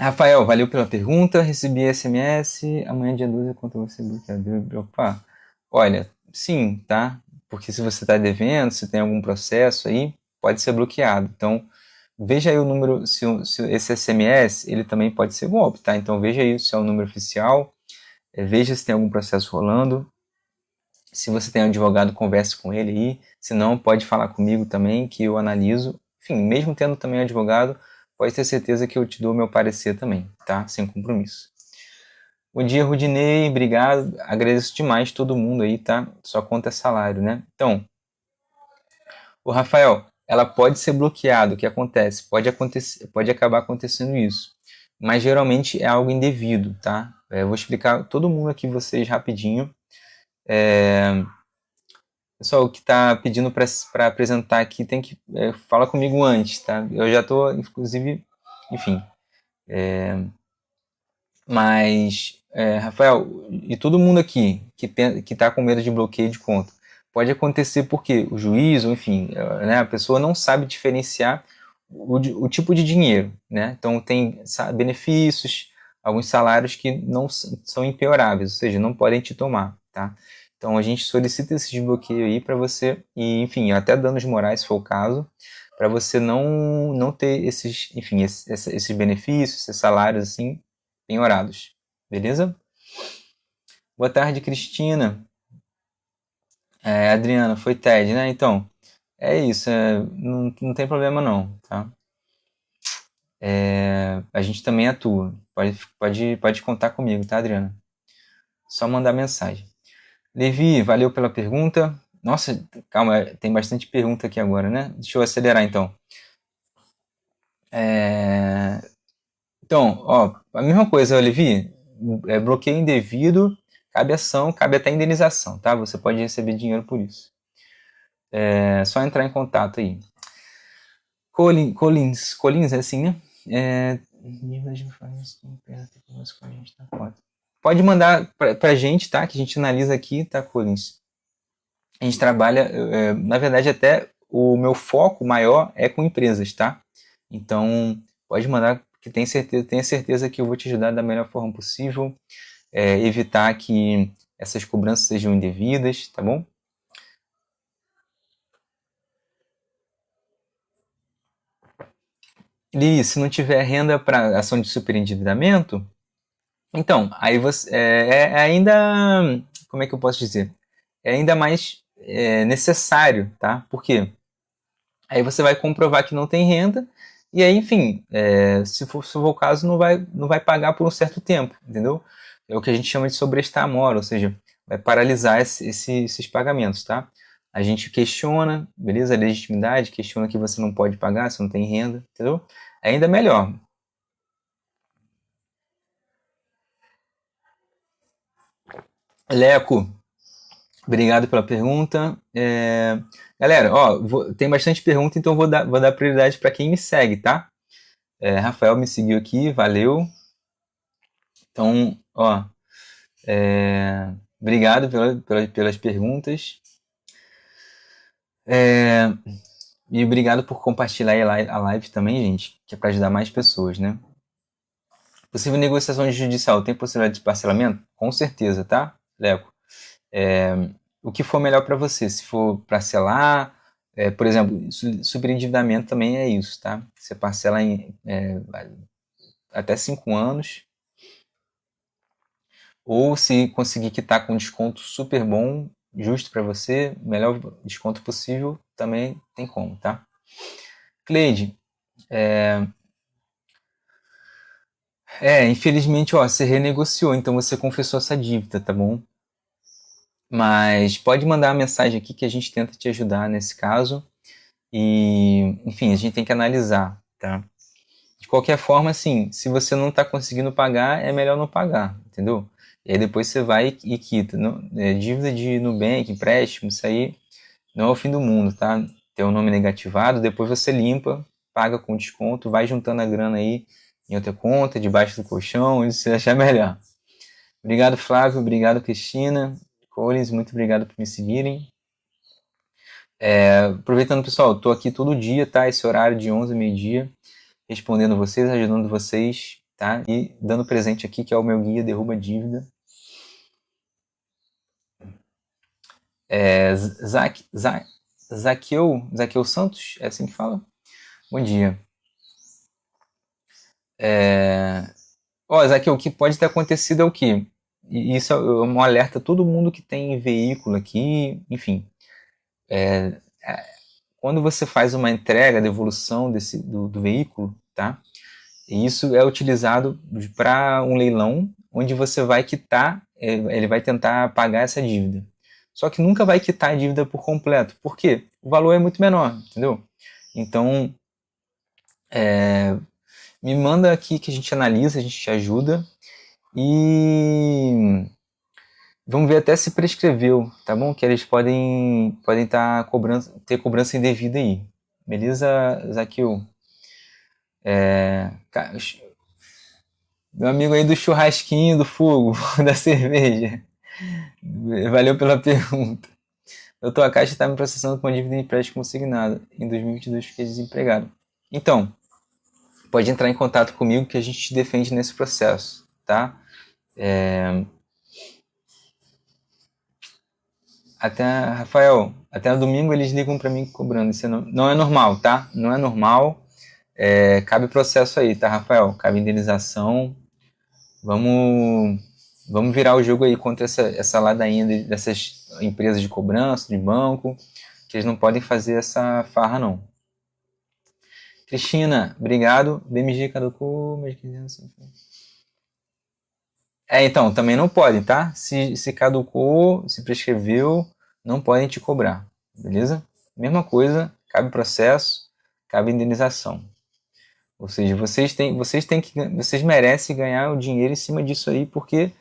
Rafael, valeu pela pergunta. Recebi SMS. Amanhã, dia 12, quanto você bloqueado? Opa. Olha, sim, tá? Porque se você está devendo, se tem algum processo aí, pode ser bloqueado. Então, veja aí o número, se esse SMS, ele também pode ser golpe, tá? Então, veja aí se é o número oficial, veja se tem algum processo rolando. Se você tem um advogado, converse com ele aí. Se não, pode falar comigo também, que eu analiso. Enfim, mesmo tendo também advogado, pode ter certeza que eu te dou o meu parecer também, tá? Sem compromisso. Bom dia, Rudinei. Obrigado. Agradeço demais todo mundo aí, tá? Sua conta é salário, né? Então, o Rafael, ela pode ser bloqueada. O que acontece? Pode acontecer, pode acabar acontecendo isso. Mas geralmente é algo indevido, tá? Eu vou explicar todo mundo aqui, vocês, rapidinho. Pessoal, o que está pedindo para apresentar aqui tem que falar comigo antes, tá? Eu já estou, inclusive, enfim. Mas, Rafael, e todo mundo aqui que está com medo de bloqueio de conta, pode acontecer porque o juiz, ou enfim, né, a pessoa não sabe diferenciar o tipo de dinheiro, né? Então tem benefícios, alguns salários que não são impioráveis, ou seja, não podem te tomar, tá? Então a gente solicita esse desbloqueio aí para você, e enfim, até danos morais se for o caso, para você não ter esses, enfim, esses benefícios, esses salários assim penhorados. Beleza? Boa tarde, Cristina. Adriana, foi TED, né? Então, é isso. Não tem problema não, tá? A gente também atua. Pode contar comigo, tá, Adriana? Só mandar mensagem. Levi, valeu pela pergunta. Nossa, calma, tem bastante pergunta aqui agora, né? Deixa eu acelerar então. Então, ó, a mesma coisa, Levi, bloqueio indevido, cabe ação, cabe até indenização, tá? Você pode receber dinheiro por isso. É só entrar em contato aí. Collins é assim, né? Pode mandar pra gente, tá? Que a gente analisa aqui, tá, Collins? A gente trabalha, na verdade, até o meu foco maior é com empresas, tá? Então, pode mandar, que tenha certeza que eu vou te ajudar da melhor forma possível, evitar que essas cobranças sejam indevidas, tá bom? Lili, se não tiver renda para ação de superendividamento, então, aí você ainda, como é que eu posso dizer? É ainda mais necessário, tá? Por quê? Aí você vai comprovar que não tem renda e aí, enfim, se for o caso, não vai pagar por um certo tempo, entendeu? É o que a gente chama de sobrestar a mora, ou seja, vai paralisar esses pagamentos, tá? A gente questiona, beleza? A legitimidade, questiona que você não pode pagar se não tem renda, entendeu? Ainda melhor. Leco, obrigado pela pergunta. Galera, ó, tem bastante pergunta, então vou dar prioridade para quem me segue, tá? Rafael me seguiu aqui, valeu. Então, ó, obrigado pelas perguntas. E obrigado por compartilhar a live também, gente, que é para ajudar mais pessoas, né? Possível negociação judicial, tem possibilidade de parcelamento? Com certeza, tá, Leco? O que for melhor para você, se for parcelar, por exemplo, superendividamento também é isso, tá? Você parcela em até 5 anos, ou se conseguir quitar com desconto super bom, justo para você, melhor desconto possível, também tem como, tá? Cleide, infelizmente, ó, você renegociou, então você confessou essa dívida, tá bom? Mas pode mandar uma mensagem aqui que a gente tenta te ajudar nesse caso. E, enfim, a gente tem que analisar, tá? De qualquer forma, assim, se você não está conseguindo pagar, é melhor não pagar, entendeu? E aí depois você vai e quita. Dívida de Nubank, empréstimo, isso aí não é o fim do mundo, tá? Tem o nome negativado, depois você limpa, paga com desconto, vai juntando a grana aí em outra conta, debaixo do colchão, isso você achar melhor. Obrigado, Flávio, obrigado, Cristina, Collins, muito obrigado por me seguirem. Aproveitando, pessoal, estou aqui todo dia, tá? Esse horário de 11 ao meio-dia, respondendo vocês, ajudando vocês, tá? E dando presente aqui, que é o meu guia Derruba Dívida. Zaqueu Santos, é assim que fala? Bom dia. Zaqueu, o que pode ter acontecido é o quê? E isso é um alerta a todo mundo que tem veículo aqui, enfim. Quando você faz uma entrega, devolução do veículo, tá? E isso é utilizado para um leilão, onde você vai quitar, ele vai tentar pagar essa dívida. Só que nunca vai quitar a dívida por completo. Por quê? O valor é muito menor, entendeu? Então, me manda aqui que a gente analisa, a gente te ajuda. E vamos ver até se prescreveu, tá bom? Que eles podem tá ter cobrança indevida aí. Beleza, Zaqueu? Meu amigo aí do churrasquinho, do fogo, da cerveja. Valeu pela pergunta. Doutor, a Caixa está me processando com uma dívida de empréstimo consignado. Em 2022 fiquei desempregado. Então, pode entrar em contato comigo que a gente te defende nesse processo, tá? Rafael, até domingo eles ligam para mim cobrando. Isso não é normal, tá? Não é normal. Cabe processo aí, tá, Rafael? Cabe indenização. Vamos virar o jogo aí contra essa ladainha dessas empresas de cobrança, de banco, que eles não podem fazer essa farra, não. Cristina, obrigado. DMG caducou, mês 15 anos. Então, também não podem, tá? Se caducou, se prescreveu, não podem te cobrar, beleza? Mesma coisa, cabe processo, cabe indenização. Ou seja, vocês merecem ganhar o dinheiro em cima disso aí, porque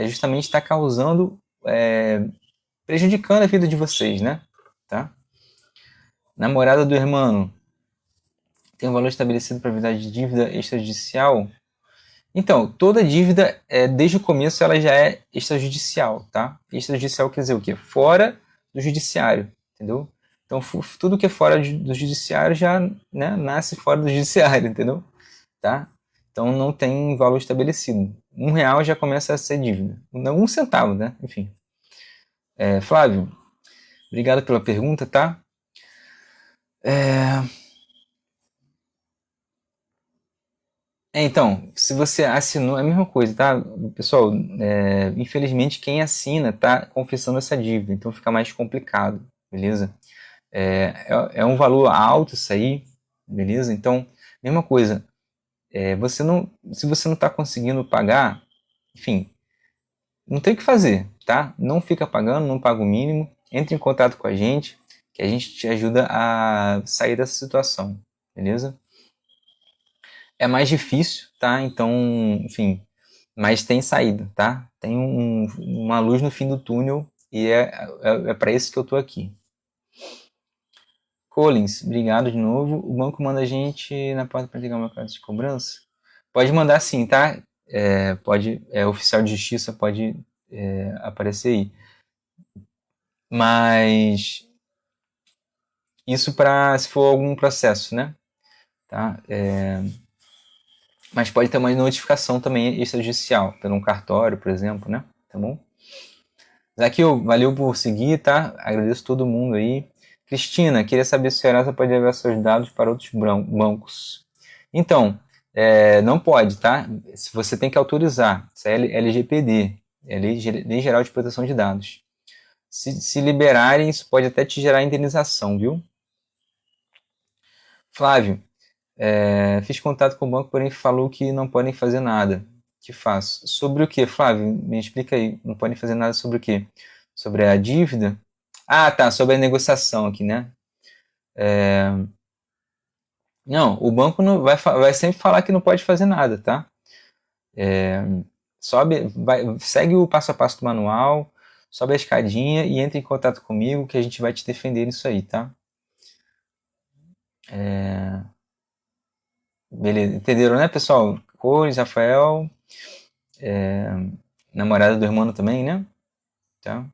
justamente está causando, prejudicando a vida de vocês, né? Tá? Namorada do irmão tem um valor estabelecido para evitar de dívida extrajudicial? Então, toda dívida, desde o começo, ela já é extrajudicial, tá? Extrajudicial quer dizer o quê? Fora do judiciário, entendeu? Então, tudo que é fora do judiciário já, né, nasce fora do judiciário, entendeu? Tá? Então, não tem valor estabelecido. R$ 1 já começa a ser dívida. Não, 1 centavo, né? Enfim. Flávio, obrigado pela pergunta, tá? Então, se você assinou, é a mesma coisa, tá? Pessoal, infelizmente quem assina tá confessando essa dívida, então fica mais complicado, beleza? É um valor alto isso aí, beleza? Então, mesma coisa, se você não está conseguindo pagar, enfim, não tem o que fazer, tá? Não fica pagando, não paga o mínimo, entre em contato com a gente, que a gente te ajuda a sair dessa situação, beleza? É mais difícil, tá? Então, enfim, mas tem saída, tá? Tem uma luz no fim do túnel e é para isso que eu tô aqui. Collins, obrigado de novo. O banco manda a gente na porta para ligar uma carta de cobrança? Pode mandar sim, tá? Pode, oficial de justiça pode aparecer aí. Mas isso para se for algum processo, né? Tá? Mas pode ter uma notificação também extrajudicial, por um cartório, por exemplo, né? Tá bom? Zaqueu, valeu por seguir, tá? Agradeço todo mundo aí. Cristina, queria saber se a Serasa pode levar seus dados para outros bancos. Então, não pode, tá? Se você tem que autorizar. Isso é LGPD, é Lei Geral de Proteção de Dados. Se liberarem, isso pode até te gerar indenização, viu? Flávio, fiz contato com o banco, porém falou que não podem fazer nada. Que faço? Sobre o que, Flávio? Me explica aí. Não podem fazer nada sobre o quê? Sobre a dívida? Ah, tá. Sobre a negociação aqui, né? Não, o banco não vai sempre falar que não pode fazer nada, tá? Segue o passo a passo do manual, sobe a escadinha e entra em contato comigo que a gente vai te defender nisso aí, tá? Beleza, entenderam, né, pessoal? Cores, Rafael, namorada do irmão também, né? Tá?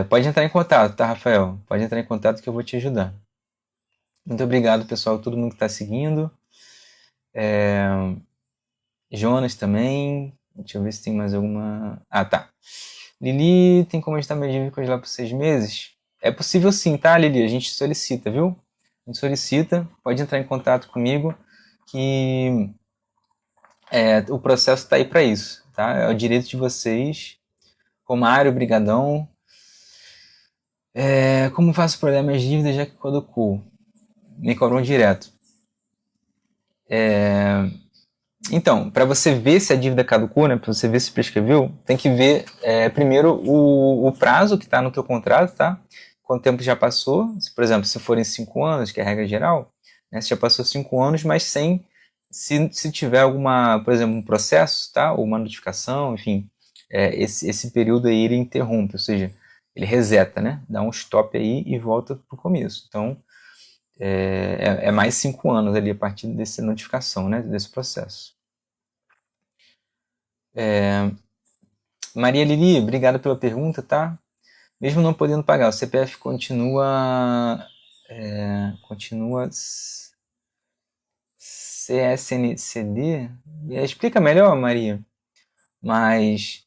Pode entrar em contato, tá, Rafael? Pode entrar em contato que eu vou te ajudar. Muito obrigado, pessoal, todo mundo que está seguindo. Jonas também. Deixa eu ver se tem mais alguma. Ah, tá. Lili, tem como ajustar minhas dívidas lá por 6 meses? É possível sim, tá, Lili? A gente solicita, viu? A gente solicita, pode entrar em contato comigo, que o processo está aí para isso, tá? É o direito de vocês. Romário, brigadão. Como faço para olhar minhas dívidas já que caducou? Me cobram direto. Então, para você ver se a dívida caducou, né, para você ver se prescreveu, tem que ver primeiro o prazo que está no teu contrato, tá? Quanto tempo já passou, se, por exemplo, se forem 5 anos, que é a regra geral, né, se já passou 5 anos, mas sem, se tiver alguma, por exemplo, um processo, tá? Ou uma notificação, enfim, esse período aí ele interrompe, ou seja, ele reseta, né? Dá um stop aí e volta para o começo. Então, mais 5 anos ali a partir dessa notificação, né? Desse processo. Maria Lili, obrigado pela pergunta, tá? Mesmo não podendo pagar, o CPF continua CSNCD? Explica melhor, Maria. Mas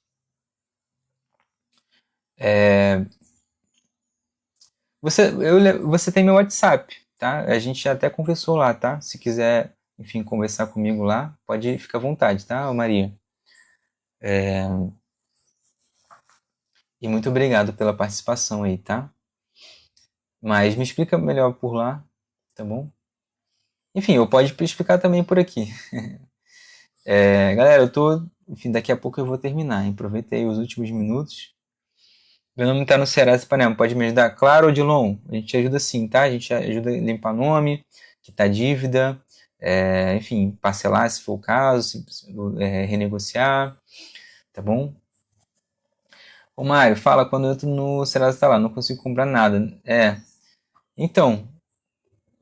você tem meu WhatsApp, tá? A gente já até conversou lá, tá? Se quiser, enfim, conversar comigo lá, pode ficar à vontade, tá, Maria? E muito obrigado pela participação aí, tá? Mas me explica melhor por lá, tá bom? Enfim, eu pode explicar também por aqui. Galera, enfim, daqui a pouco eu vou terminar, hein? Aproveita aí os últimos minutos. Meu nome tá no Serasa Ipanema, pode me ajudar? Claro, Odilon, a gente ajuda sim, tá? A gente ajuda a limpar nome, quitar dívida, enfim, parcelar se for o caso, renegociar, tá bom? Ô Mário, fala, quando eu entro no Serasa tá lá, não consigo comprar nada. Então,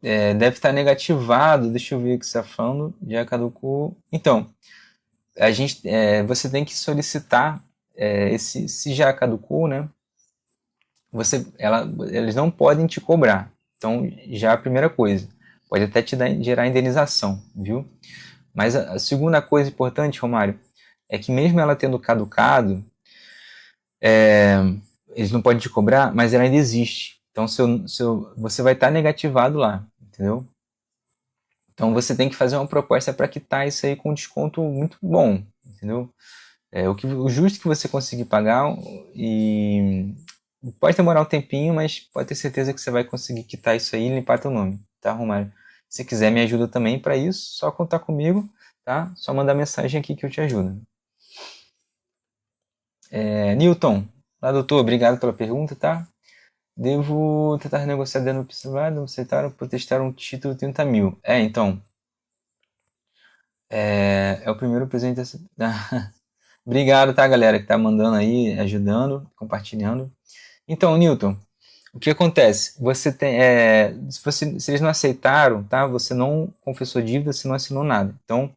deve estar negativado, deixa eu ver o que você está falando, já caducou. Então, você tem que solicitar, se já caducou, né? Eles não podem te cobrar. Então, já a primeira coisa, pode até gerar indenização, viu? Mas a segunda coisa importante, Romário, é que mesmo ela tendo caducado, eles não podem te cobrar, mas ela ainda existe. Então, você vai estar negativado lá, entendeu? Então, você tem que fazer uma proposta para quitar isso aí com um desconto muito bom, entendeu? O justo que você conseguir pagar, e pode demorar um tempinho, mas pode ter certeza que você vai conseguir quitar isso aí e limpar teu nome, tá, Romário? Se quiser me ajuda também para isso, só contar comigo, tá? Só mandar mensagem aqui que eu te ajudo. Newton, lá doutor, obrigado pela pergunta, tá? Devo tentar renegociar dano privado, aceitar ou protestar um título de 30 mil. Então, é o primeiro presente dessa... Obrigado, tá, galera, que tá mandando aí, ajudando, compartilhando. Então, Newton, o que acontece? Você tem, se eles não aceitaram, tá? Você não confessou dívida, você não assinou nada. Então,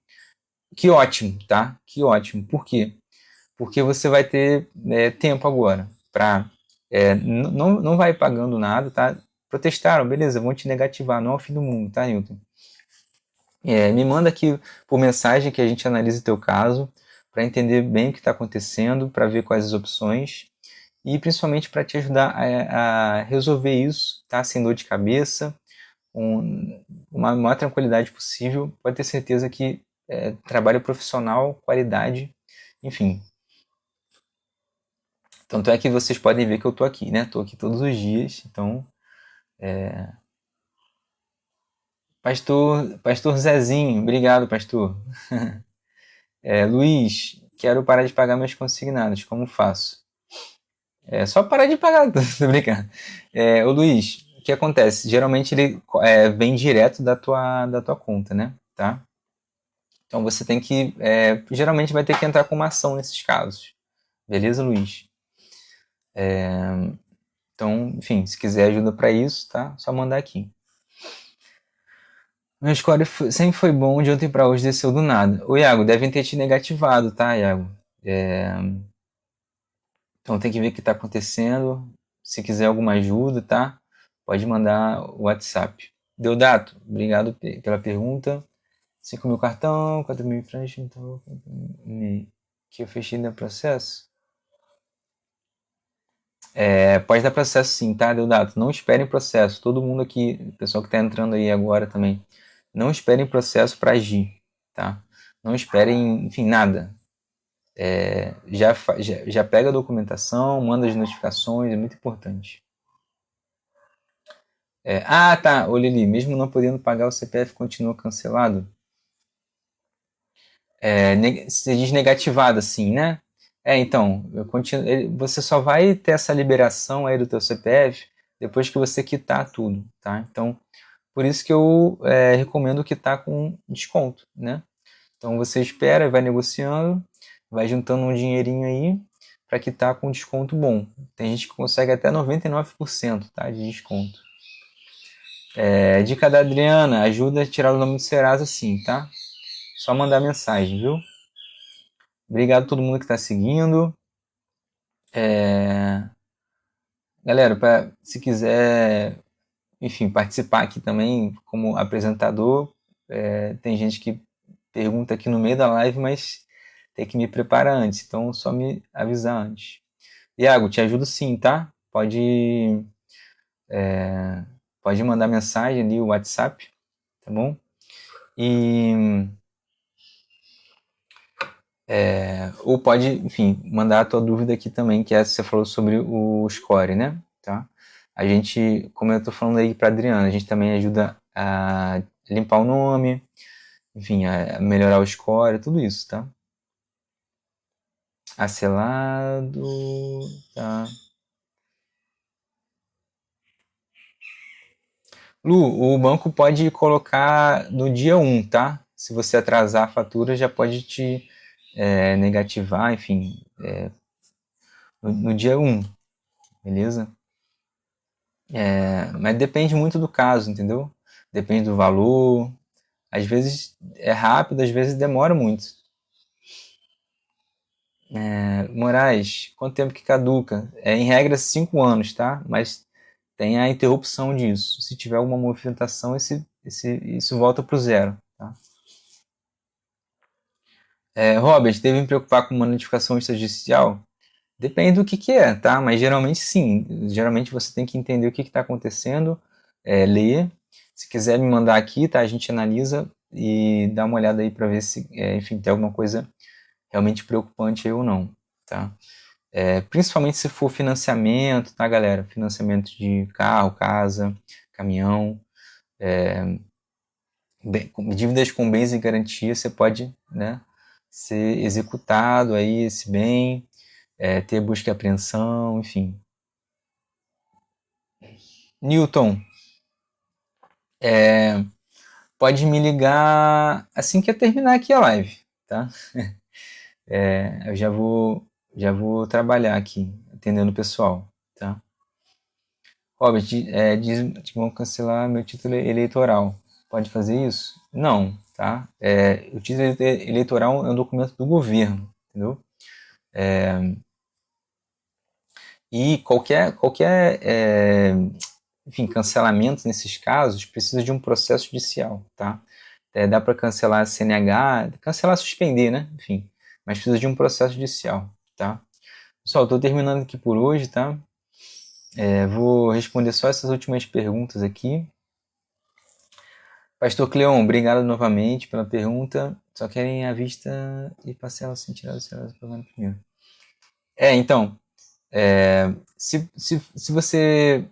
que ótimo, tá? Que ótimo. Por quê? Porque você vai ter tempo agora para não vai pagando nada, tá? Protestaram, beleza? Vão te negativar, não é o fim do mundo, tá, Newton? Me manda aqui por mensagem que a gente analise o teu caso para entender bem o que está acontecendo, para ver quais as opções e principalmente para te ajudar a resolver isso, tá? Sem dor de cabeça, com uma maior tranquilidade possível. Pode ter certeza que trabalho profissional, qualidade, enfim. Tanto é que vocês podem ver que eu tô aqui, né? Tô aqui todos os dias, então... Pastor Zezinho, obrigado, pastor. Luiz, quero parar de pagar meus consignados, como faço? Só parar de pagar, tô brincando. Ô Luiz, o que acontece? Geralmente ele vem direto da tua conta, né? Tá? Então você tem que. Geralmente vai ter que entrar com uma ação nesses casos. Beleza, Luiz? Então, enfim, se quiser ajuda para isso, tá? Só mandar aqui. Meu score sempre foi bom, de ontem para hoje desceu do nada. Ô Iago, devem ter te negativado, tá, Iago? Então tem que ver o que está acontecendo. Se quiser alguma ajuda, tá? Pode mandar o WhatsApp. Deodato, obrigado pela pergunta. 5.000 cartão, 4.000 frente, então que eu fechei no processo. Pode dar processo sim, tá, Deodato? Não esperem processo. Todo mundo aqui, o pessoal que está entrando aí agora também, não esperem processo para agir, tá? Não esperem, enfim, nada. Já pega a documentação, manda as notificações, é muito importante. Tá, ô Lili, mesmo não podendo pagar, o CPF continua cancelado? Você diz negativado assim, né? Então, você só vai ter essa liberação aí do teu CPF depois que você quitar tudo, tá? Então, por isso que eu recomendo quitar com desconto, né? Então, você espera, vai negociando, vai juntando um dinheirinho aí para quitar com desconto bom. Tem gente que consegue até 99%, tá, de desconto. Dica da Adriana, ajuda a tirar o nome do Serasa sim, tá? Só mandar mensagem, viu? Obrigado a todo mundo que está seguindo. Galera, se quiser, enfim, participar aqui também como apresentador, tem gente que pergunta aqui no meio da live, mas tem que me preparar antes, então só me avisar antes. Iago, te ajudo sim, tá? Pode mandar mensagem ali, o WhatsApp, tá bom? Ou pode, enfim, mandar a tua dúvida aqui também, que é você falou sobre o score, né? Tá? A gente, como eu tô falando aí para Adriana, a gente também ajuda a limpar o nome, enfim, a melhorar o score, tudo isso, tá? Acelado, tá? Lu, o banco pode colocar no dia 1, tá? Se você atrasar a fatura, já pode te negativar, enfim, no dia 1, beleza? Mas depende muito do caso, entendeu? Depende do valor. Às vezes é rápido, às vezes demora muito. Moraes, quanto tempo que caduca? Em regra, 5 anos, tá? Mas tem a interrupção disso. Se tiver alguma movimentação, isso volta para o zero. Tá? Robert, deve me preocupar com uma notificação extrajudicial? Depende do que é, tá? Mas geralmente sim. Geralmente você tem que entender o que está acontecendo, ler. Se quiser me mandar aqui, tá? A gente analisa e dá uma olhada aí para ver se, enfim, tem alguma coisa realmente preocupante aí ou não, tá? Principalmente se for financiamento, tá, galera? Financiamento de carro, casa, caminhão, dívidas com bens em garantia, você pode, né, ser executado aí esse bem, ter busca e apreensão, enfim. Newton, pode me ligar assim que eu terminar aqui a live, tá? Eu já vou trabalhar aqui, atendendo o pessoal, tá? Robert, diz que vão cancelar meu título eleitoral. Pode fazer isso? Não, tá? O título eleitoral é um documento do governo, entendeu? E qualquer enfim, cancelamento nesses casos precisa de um processo judicial, tá? Dá para cancelar a CNH, cancelar, suspender, né? Enfim, mas precisa de um processo judicial, tá? Pessoal, estou terminando aqui por hoje, tá? Vou responder só essas últimas perguntas aqui. Pastor Cleon, obrigado novamente pela pergunta. Só querem a vista e parcela sem tirar do celular pagando primeiro. Então, se você,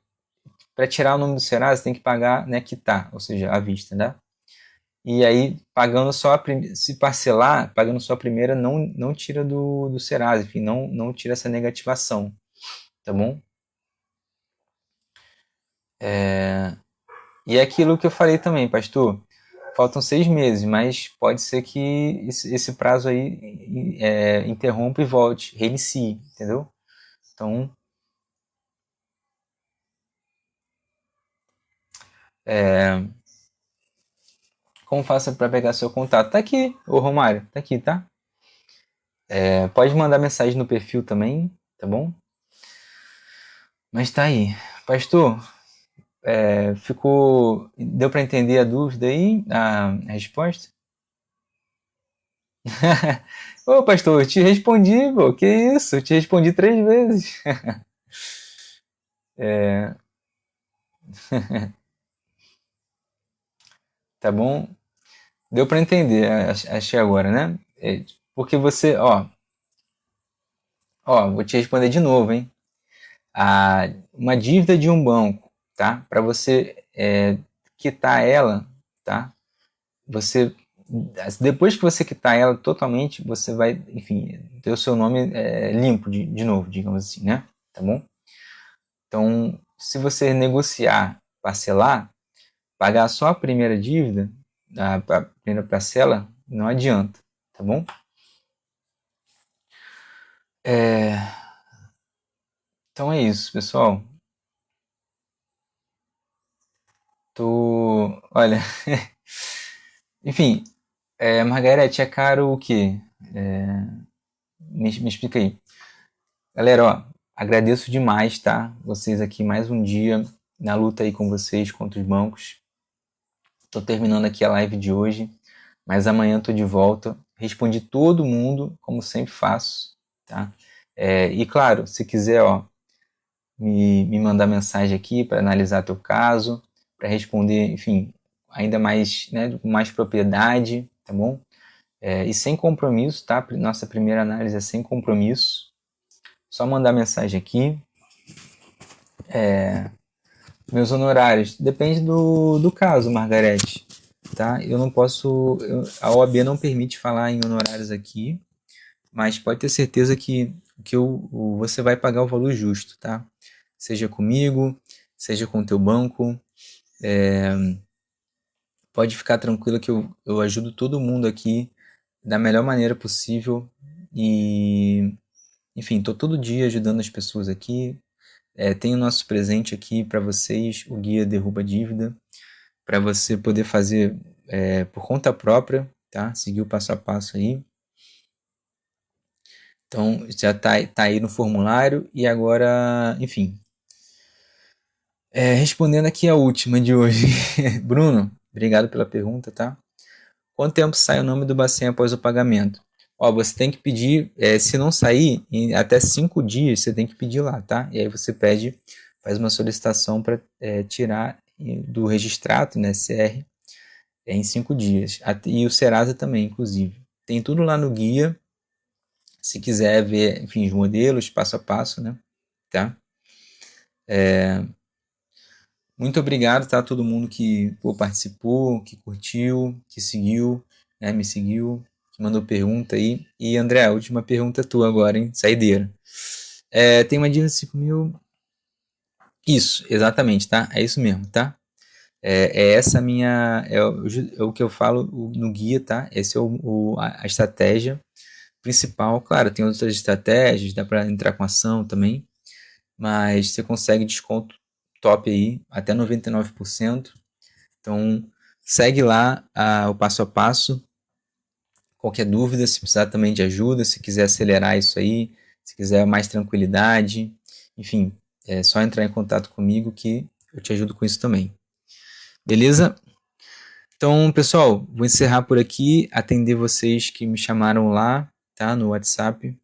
para tirar o nome do Serasa, tem que pagar, né, quitar, ou seja, à vista, né? E aí, pagando só se parcelar, pagando só a primeira, não tira do Serasa, enfim, não tira essa negativação, tá bom? E é aquilo que eu falei também, pastor. Faltam 6 meses, mas pode ser que esse prazo aí interrompa e volte, reinicie, entendeu? Então, como faço para pegar seu contato? Tá aqui, ô Romário, tá aqui, tá? Pode mandar mensagem no perfil também, tá bom? Mas tá aí. Pastor, deu para entender a dúvida aí, a resposta? Ô, pastor, eu te respondi, pô. Que isso? Eu te respondi 3 vezes. É, tá bom? Deu para entender, achei agora, né? Porque você, vou te responder de novo, hein? Uma dívida de um banco, tá? Para você quitar ela, tá? Você depois que você quitar ela totalmente, você vai, enfim, ter o seu nome limpo de novo, digamos assim, né? Tá bom? Então, se você negociar, parcelar, pagar só a primeira dívida, a primeira parcela, não adianta, tá bom? É, então é isso, pessoal. Olha, enfim, Margarete, é caro o quê? Me explica aí. Galera, agradeço demais, tá? Vocês aqui mais um dia na luta aí com vocês contra os bancos. Tô terminando aqui a live de hoje, mas amanhã tô de volta. Respondi todo mundo, como sempre faço, tá? E claro, se quiser, me mandar mensagem aqui para analisar teu caso, para responder, enfim, ainda mais, né, com mais propriedade, tá bom? E sem compromisso, tá? Nossa primeira análise é sem compromisso. Só mandar mensagem aqui. Meus honorários, depende do caso, Margarete, tá? Eu não posso, a OAB não permite falar em honorários aqui, mas pode ter certeza que você vai pagar o valor justo, tá? Seja comigo, seja com o teu banco, pode ficar tranquilo que eu ajudo todo mundo aqui da melhor maneira possível e, enfim, tô todo dia ajudando as pessoas aqui. Tem o nosso presente aqui para vocês, o guia Derruba Dívida, para você poder fazer por conta própria, tá? Seguir o passo a passo aí. Então, já tá aí no formulário e agora, enfim, respondendo aqui a última de hoje. Bruno, obrigado pela pergunta, tá? Quanto tempo sai o nome do Bacen após o pagamento? Você tem que pedir, se não sair, em até 5 dias você tem que pedir lá, tá? E aí você pede, faz uma solicitação para tirar do registrato, né, CR, em 5 dias. E o Serasa também, inclusive. Tem tudo lá no guia, se quiser ver, enfim, os modelos, passo a passo, né? Tá? Muito obrigado, tá? Todo mundo que participou, que curtiu, que seguiu, né? Me seguiu, que mandou pergunta aí. E André, a última pergunta tua agora, hein? Saideira. Tem uma dívida de 5 mil. Isso, exatamente, tá? É isso mesmo, tá? Essa minha. É o que eu falo no guia, tá? Esse é a estratégia principal. Claro, tem outras estratégias, dá para entrar com ação também, mas você consegue desconto top aí, até 99%. Então, segue lá o passo a passo. Qualquer dúvida, se precisar também de ajuda, se quiser acelerar isso aí, se quiser mais tranquilidade, enfim, é só entrar em contato comigo que eu te ajudo com isso também. Beleza? Então, pessoal, vou encerrar por aqui, atender vocês que me chamaram lá, tá, no WhatsApp.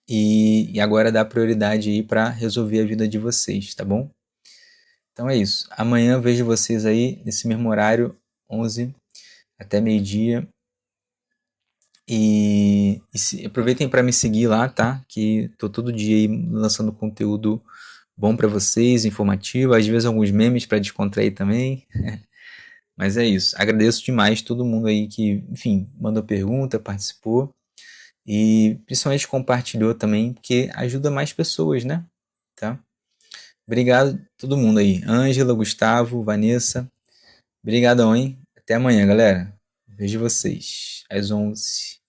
E agora dar prioridade aí para resolver a vida de vocês, tá bom? Então é isso. Amanhã eu vejo vocês aí nesse mesmo horário, 11 até meio-dia. Aproveitem para me seguir lá, tá? Que tô todo dia aí lançando conteúdo bom para vocês, informativo, às vezes alguns memes para descontrair também. Mas é isso. Agradeço demais todo mundo aí que, enfim, mandou pergunta, participou e principalmente compartilhou também, porque ajuda mais pessoas, né? Tá? Obrigado a todo mundo aí. Ângela, Gustavo, Vanessa. Obrigadão, hein? Até amanhã, galera. Vejo vocês às 11.